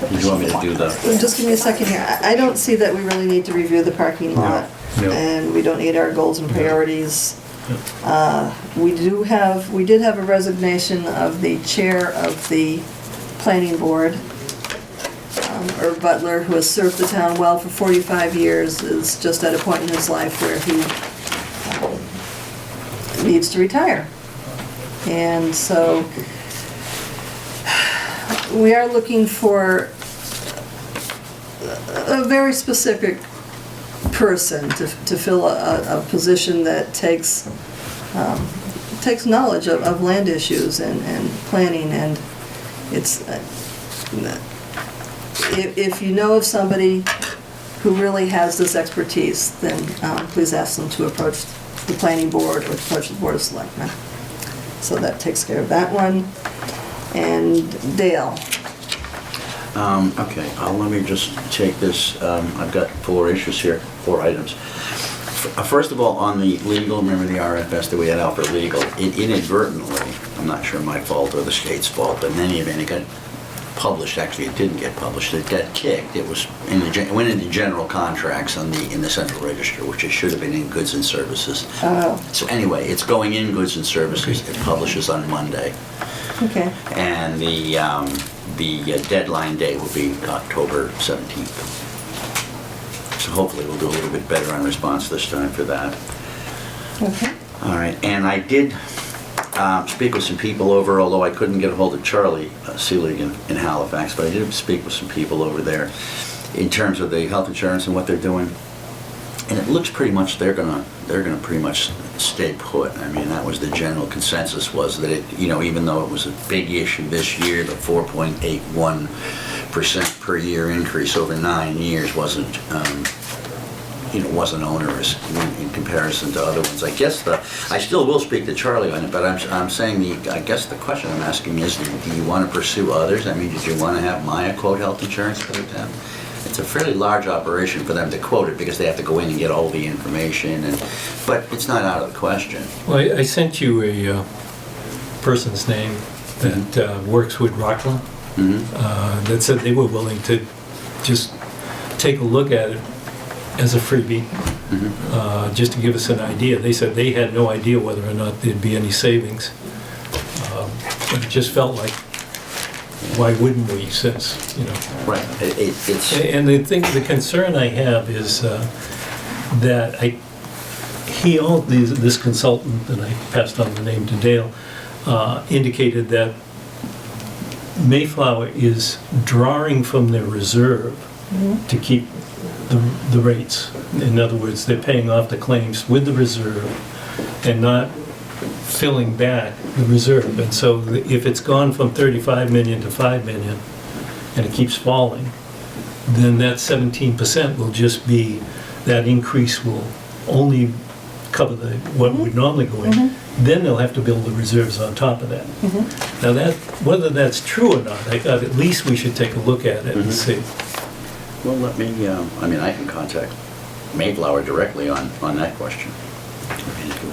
Did you want me to do the? just give me a second here. I don't see that we really need to review the parking lot. No. And we don't need our goals and priorities. We did have a resignation of the chair of the planning board. Irv Butler, who has served the town well for 45 years, is just at a point in his life where he needs to retire. And so we are looking for a very specific person to fill a position that takes knowledge of land issues and planning, and it's, if you know of somebody who really has this expertise, then please ask them to approach the planning board or to approach the board of selectmen. So that takes care of that one. And Dale. Okay, let me just take this, I've got 4 issues here, 4 items. First of all, on the legal, remember the RFS that we had out for legal, it inadvertently, I'm not sure my fault or the state's fault, but in any event, it got published. Actually, it didn't get published. It got kicked. It was it went into general contracts in the central register, which it should have been in goods and services. Oh, So anyway, it's going in goods and services. It publishes on Monday, okay. and the deadline date will be October 17th. So hopefully, we'll do a little bit better on response this time for that. Okay. All right, and I did speak with some people over, although I couldn't get a hold of Charlie Seelig in Halifax, but I did speak with some people over there in terms of the health insurance and what they're doing. And it looks pretty much they're gonna pretty much stay put. I mean, that was the general consensus, was that it, you know, even though it was a big issue this year, the 4.81% per year increase over 9 years wasn't onerous in comparison to other ones. I guess I still will speak to Charlie on it, but I'm saying I guess the question I'm asking is, do you want to pursue others? I mean, did you want to have Maya quote health insurance for them? It's a fairly large operation for them to quote it because they have to go in and get all the information, but it's not out of the question. Well, I sent you a person's name that works with Rockland, that said they were willing to just take a look at it as a freebie, just to give us an idea. They said they had no idea whether or not there'd be any savings, but it just felt like, why wouldn't we, since, you know. Right. It's And the concern I have is that this consultant, and I passed on the name to Dale, indicated that Mayflower is drawing from their reserve to keep the rates. In other words, they're paying off the claims with the reserve and not filling back the reserve. And so if it's gone from 35 million to 5 million and it keeps falling, then that 17% will just be, that increase will only cover what would normally go in. Then they'll have to build the reserves on top of that. Now whether that's true or not, I thought at least we should take a look at it and see. well, let me. I mean, I can contact Mayflower directly on that question.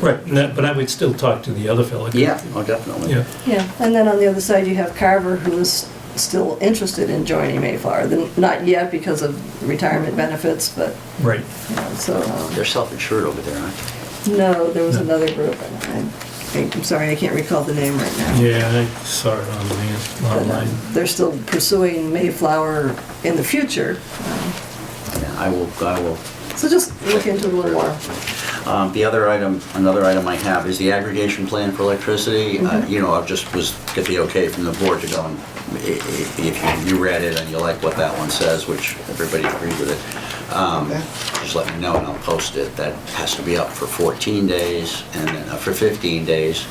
Right, but I would still talk to the other fellow. Yeah, oh, definitely. Yeah. Yeah, and then on the other side, you have Carver, who is still interested in joining Mayflower. Not yet because of retirement benefits, but, Right. you know, so, They're self-insured over there, aren't they? no, there was another group, and I'm sorry, I can't recall the name right now. Yeah, I saw it But, online. they're still pursuing Mayflower in the future, Yeah, I will. so just look into it a little more. Another item I have is the aggregation plan for electricity. You know, I just get the okay from the board to go, and if you read it and you like what that one says, which everybody agreed with it, just let me know and I'll post it. That has to be up for 14 days and then for 15 days.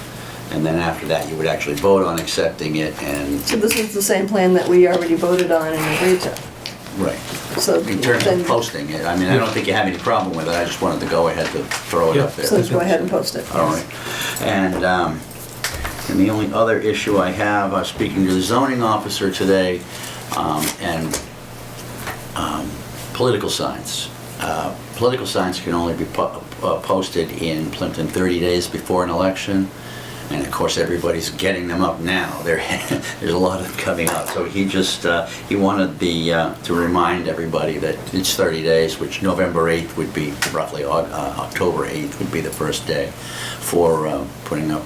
And then after that, you would actually vote on accepting it and, So this is the same plan that we already voted on and agreed to. right. So In terms then, of posting it, I mean, I don't think you have any problem with it. I just wanted to go ahead to throw it up there. so let's go ahead and post it. All right. And the only other issue I have, I was speaking to the zoning officer today, and political signs. Political signs can only be posted in Plimpton 30 days before an election. And of course, everybody's getting them up now. There's a lot of them coming out. So he just, he wanted to remind everybody that it's 30 days, which November 8th would be roughly, October 8th would be the first day for putting up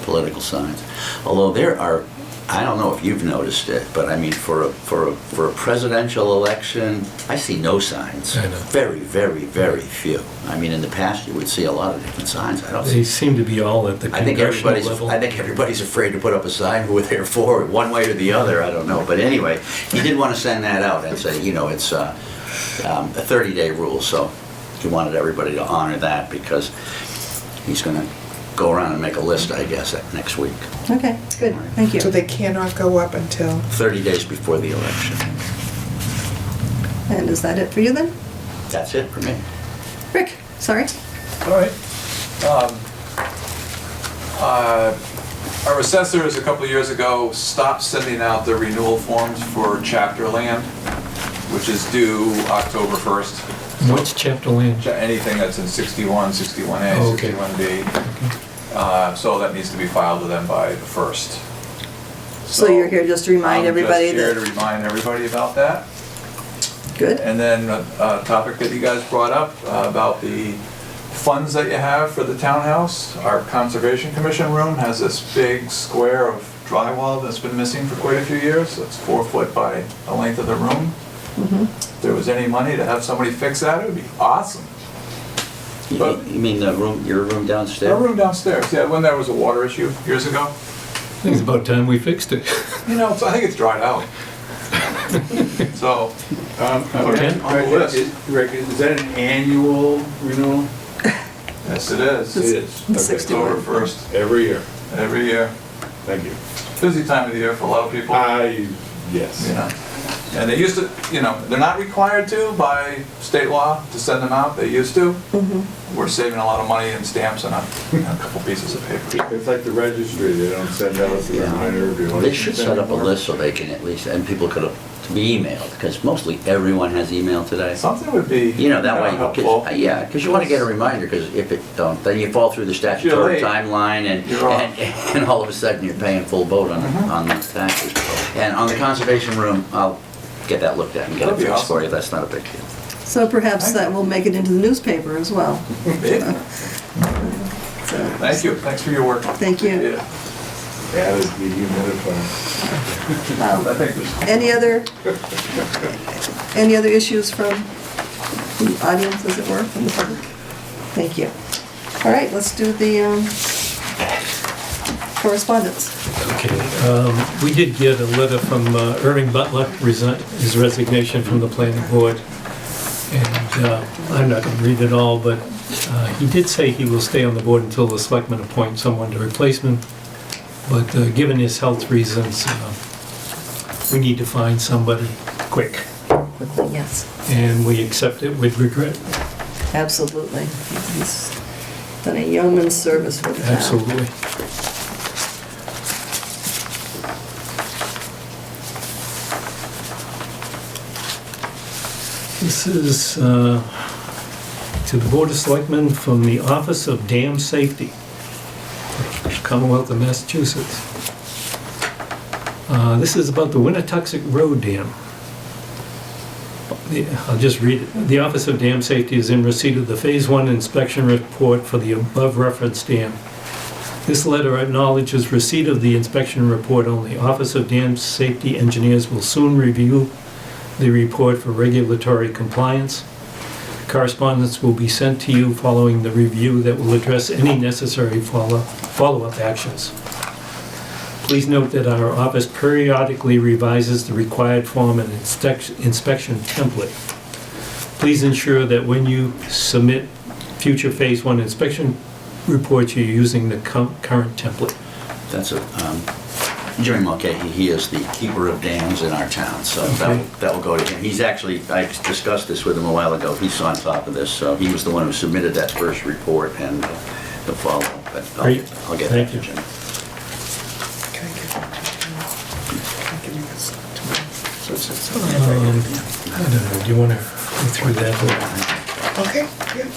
political signs. Although there are, I don't know if you've noticed it, but I mean, for a presidential election, I see no signs. I know. Very, very, very few. I mean, in the past, you would see a lot of different signs. I don't see. They seem to be all at the I think congressional level. everybody's afraid to put up a sign who they're for, one way or the other. I don't know. But anyway, he did want to send that out and say, you know, it's a 30-day rule. So he wanted everybody to honor that because he's going to go around and make a list, I guess, next week. Okay, good, thank you. So they cannot go up until, 30 days before the election. And is that it for you then? That's it for me. Rick, sorry. All right. Our assessors a couple of years ago stopped sending out the renewal forms for chapter land, which is due October 1st. What's chapter land? Anything that's in 61, 61A, Oh, okay. 61B. So that needs to be filed with them by the 1st. So you're here just to remind everybody I'm just here that, to remind everybody about that. good? And then a topic that you guys brought up about the funds that you have for the townhouse. Our Conservation Commission room has this big square of drywall that's been missing for quite a few years. It's 4 foot by the length of the room. If there was any money to have somebody fix that, it would be awesome. You mean the room, your room downstairs? Our room downstairs, yeah, when there was a water issue years ago. I think it's about time we fixed it. You know, I think it's dried out. So, Okay. on the list. Rick, is that an annual renewal? Yes, it is. It is. Okay. October 1st, Every year. every year. Thank you. Busy time of the year for a lot of people. Yes. You know, and they used to, you know, they're not required to by state law to send them out, they used to. We're saving a lot of money in stamps and a couple pieces of paper. It's like the registry, they don't send out a reminder of your They should license set up a anymore. list so they can at least, and people could be emailed, because mostly everyone has email today. Something would be, You know, that way, helpful. yeah, because you want to get a reminder, because if it don't, then you fall through the statutory late. timeline, You're off. and all of a sudden you're paying full boat on these taxes. And on the conservation room, I'll get that looked at and get it That'd be fixed for awesome. you, that's not a big deal. So perhaps that will make it into the newspaper as well. Maybe. So, Thank you, thanks for your work. thank you. Yeah. Added the humidifier. I think there's Any other issues from the audience, as it were, from the public? Thank you. All right, let's do the correspondence. Okay, we did get a letter from Irving Butler, his resignation from the planning board. And I'm not going to read it all, but he did say he will stay on the board until the selectmen appoint someone to replace him. But given his health reasons, we need to find somebody quick. Quickly, yes. And we accept it with regret. Absolutely. He's done a yeoman's service for the town. Absolutely. This is to the Board of Selectmen from the Office of Dam Safety, Commonwealth of Massachusetts. This is about the Winnetoxet Road Dam. I'll just read it. The Office of Dam Safety is in receipt of the Phase 1 inspection report for the above referenced dam. This letter acknowledges receipt of the inspection report only. Office of Dam Safety engineers will soon review the report for regulatory compliance. Correspondence will be sent to you following the review that will address any necessary follow-up actions. Please note that our office periodically revises the required form and inspection template. Please ensure that when you submit future Phase 1 inspection reports, you're using the current template. That's Jimmy Mulcahy, he is the keeper of dams in our town, so Okay. that will go to him. He's actually, I discussed this with him a while ago, he's on top of this, so he was the one who submitted that first report and the follow-up, but Great. I'll get Thank that to you. Jimmy. Can I give that to you? Can I give you this tomorrow? So it's just- I don't know, do you want to go through that? Okay, good.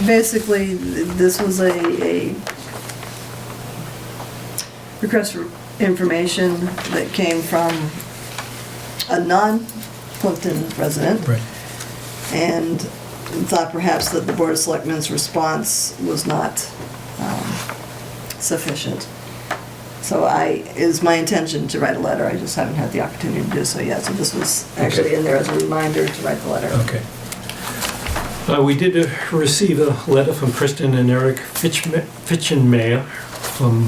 Basically, this was a request for information that came from a non-Plimpton resident. Right. And thought perhaps that the Board of Selectmen's response was not sufficient. So it is my intention to write a letter, I just haven't had the opportunity to do so yet. So this was actually in there as a reminder to write the letter. Okay. We did receive a letter from Kristen and Eric Fitchenmayer from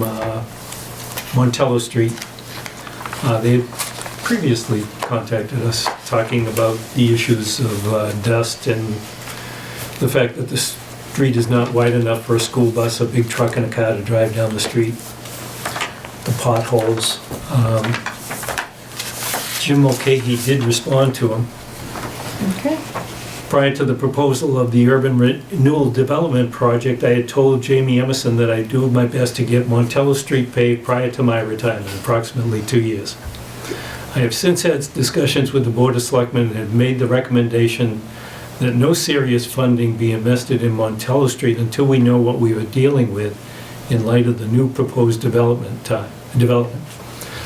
Montello Street. They had previously contacted us talking about the issues of dust and the fact that the street is not wide enough for a school bus, a big truck and a car to drive down the street. The potholes. Jim Mulcahy did respond to him. Okay. Prior to the proposal of the Urban Renewal Development Project, I had told Jamie Emerson that I'd do my best to get Montello Street paved prior to my retirement, approximately 2 years. I have since had discussions with the Board of Selectmen and have made the recommendation that no serious funding be invested in Montello Street until we know what we are dealing with in light of the new proposed development.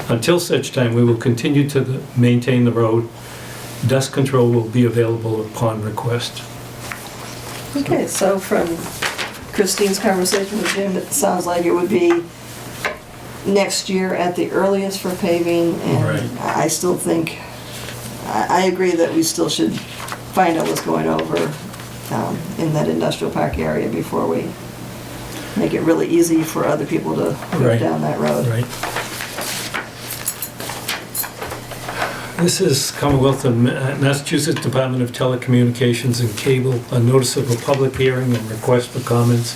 Until such time, we will continue to maintain the road. Dust control will be available upon request. Okay, so from Christine's conversation with Jim, it sounds like it would be next year at the earliest for paving, Right. and I still think, I agree that we still should find out what's going over in that industrial park area before we make it really easy for other people to go Right. down that road. Right. This is Commonwealth of Massachusetts Department of Telecommunications and Cable, a notice of a public hearing and request for comments.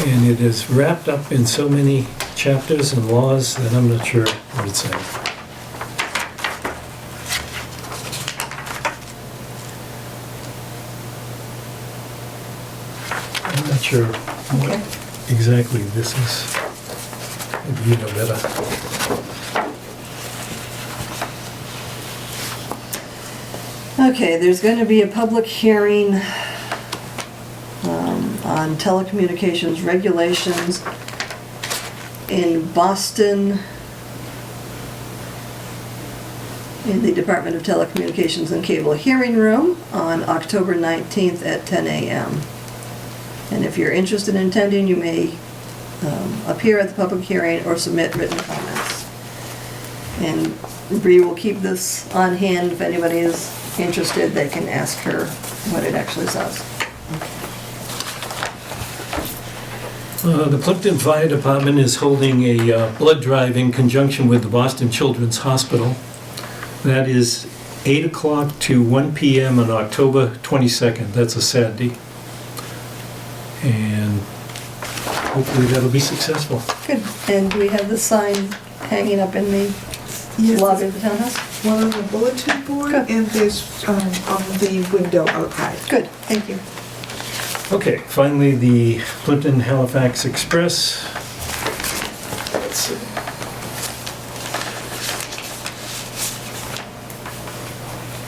And it is wrapped up in so many chapters and laws that I'm not sure what it's saying. I'm not sure what exactly this is. Maybe you know better. Okay, there's going to be a public hearing on telecommunications regulations in Boston, in the Department of Telecommunications and Cable hearing room on October 19th at 10 a.m. And if you're interested in attending, you may appear at the public hearing or submit written comments. And Bree will keep this on hand. If anybody is interested, they can ask her what it actually says. The Plimpton Fire Department is holding a blood drive in conjunction with the Boston Children's Hospital. That is 8 o'clock to 1 p.m. on October 22nd. That's a Saturday. And hopefully that'll be succceusable. Good. And we have the sign hanging up in the Yes, lobby of the townhouse? one on the bulletin board, Good. and there's on the window outside. Good, thank you. Okay, finally, the Plimpton Halifax Express. Let's see.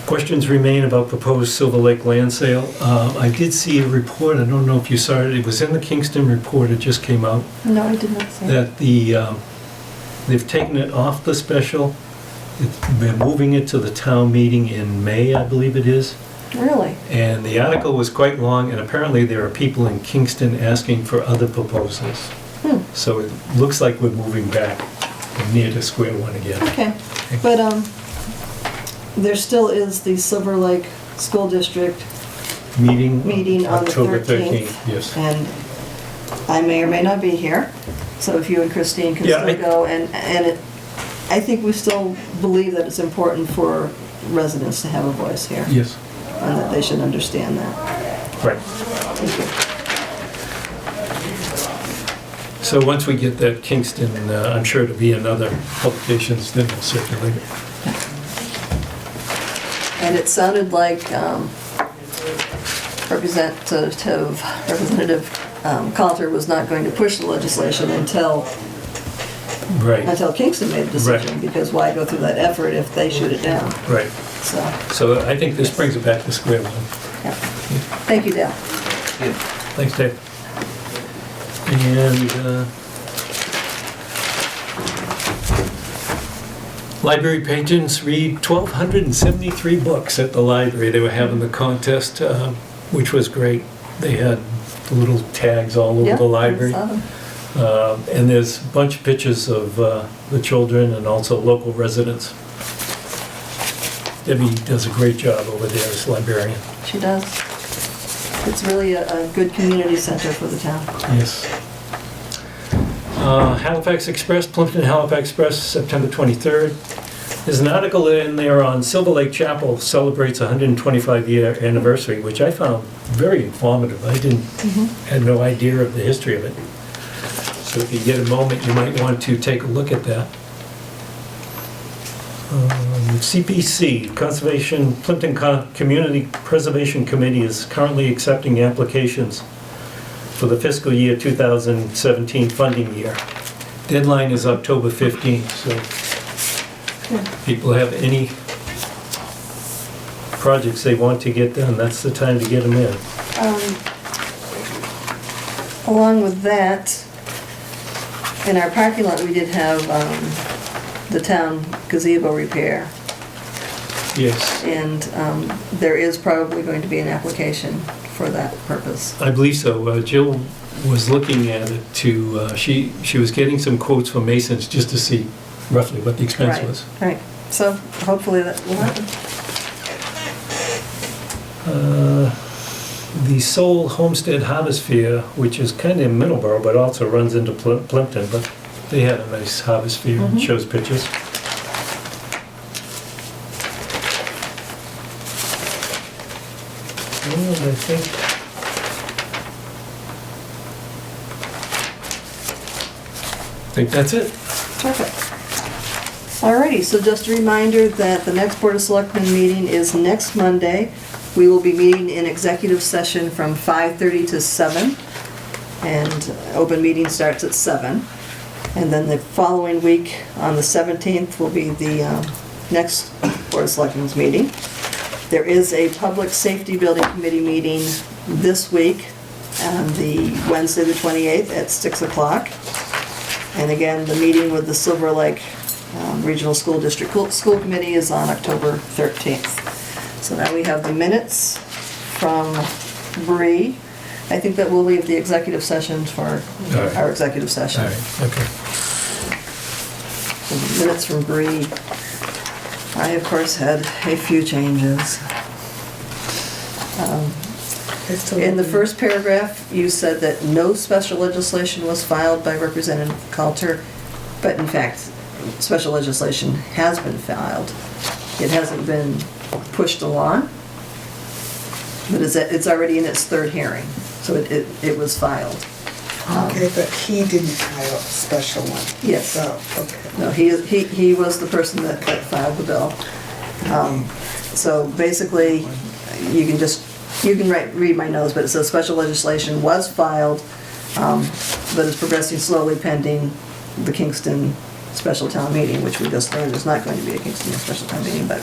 Questions remain about proposed Silver Lake land sale. I did see a report, I don't know if you saw it, it was in the Kingston report, it just came out, No, I did not say that. that they've taken it off the special. They're moving it to the town meeting in May, I believe it is. Really? And the article was quite long, and apparently there are people in Kingston asking for other proposals. So it looks like we're moving back near to square one again. Okay, but there still is the Silver Lake School District Meeting on the October 13th. Yes. And I may or may not be here, so if you and Christine can Yeah, still go, and I think we still believe that it's important for residents to have a voice here, Yes, and that they should understand that. right. Thank you. So once we get that Kingston, I'm sure it'll be in other publications, then we'll circulate it. And it sounded like Representative Coulter was not going to push the legislation until Right, Kingston made a decision, Right. because why go through that effort if they shoot it down? right. So, So I think this brings it back to square one. yeah. Thank you, Dale. Thanks, Dave. And library patrons read 1,273 books at the library. They were having the contest, which was great. They had the little tags all over Yeah, the I library. saw them. And there's a bunch of pictures of the children and also local residents. Debbie does a great job over there as librarian. She does. It's really a good community center for the town. Yes. Halifax Express, Plimpton Halifax Express, September 23rd. There's an article in there on Silver Lake Chapel celebrates 125-year anniversary, which I found very informative. I had no idea of the history of it. So if you get a moment, you might want to take a look at that. CPC, Conservation, Plimpton Community Preservation Committee is currently accepting applications for the fiscal year 2017 funding year. Deadline is October 15th, so if people have any projects they want to get done, that's the time to get them in. Along with that, in our parking lot, we did have the town gazebo repair. Yes, And there is probably going to be an application for that purpose. I believe so. Jill was looking at it she was getting some quotes from Masons just to see roughly what the expense Right, was. Right, so hopefully that will happen. The Soul Homestead Harvest Fair, which is kind of in Middleborough, but also runs into Plimpton, but they had a nice harvest fair, and shows pictures. And I think that's it. Perfect. Alrighty, so just a reminder that the next Board of Selectmen meeting is next Monday. We will be meeting in executive session from 5:30 to 7, and open meeting starts at 7. And then the following week, on the 17th, will be the next Board of Selectmen's meeting. There is a Public Safety Building Committee meeting this week, on the Wednesday, the 28th, at 6 o'clock. And again, the meeting with the Silver Lake Regional School District School Committee is on October 13th. So now we have the minutes from Bree. I think that we'll leave the executive session for All right. our executive session. All right, okay. The minutes from Bree. I, of course, had a few changes. In the first paragraph, you said that no special legislation was filed by Representative Coulter, but in fact, special legislation has been filed. It hasn't been pushed along, but it's already in its third hearing, so it was filed. Okay, but he didn't file a special one. Yes. So, okay. No, he was the person that filed the bill. So basically, you can read my notes, but it says special legislation was filed, but is progressing slowly pending the Kingston special town meeting, which we just learned is not going to be a Kingston special town meeting, but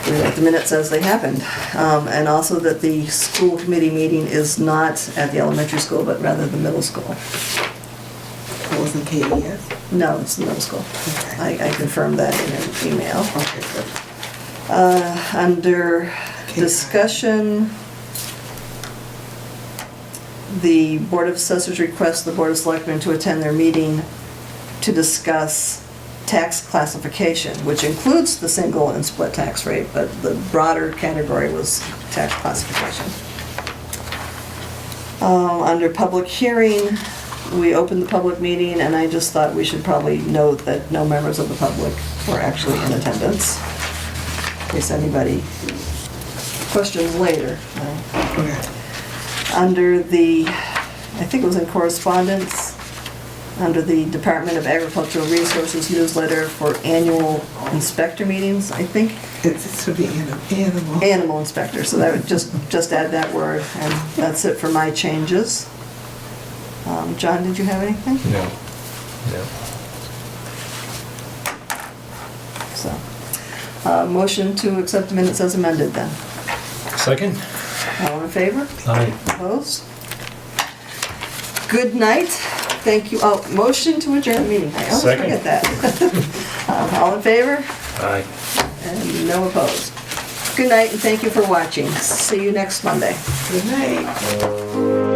we write the minutes as they happened. And also that the school committee meeting is not at the elementary school, but rather the middle school. It wasn't KES? No, it's the middle school. Okay. I confirmed that in an email. Okay, good. Under discussion, the Board of Assessors requests the Board of Selectmen to attend their meeting to discuss tax classification, which includes the single and split tax rate, but the broader category was tax classification. Under public hearing, we opened the public meeting, and I just thought we should probably note that no members of the public were actually in attendance, in case anybody questions later. Okay. Under the, I think it was in correspondence, under the Department of Agricultural Resources newsletter for annual inspector meetings, I think. This would be animal. Animal inspector, so that would just add that word, and that's it for my changes. John, did you have anything? No. So, motion to accept the minutes as amended then. Second? All in favor? Aye. Opposed? Good night. Thank you. Oh, motion to adjourn the meeting. I always Second. forget that. All in favor? Aye. And no opposed. Good night and thank you for watching. See you next Monday. Good night.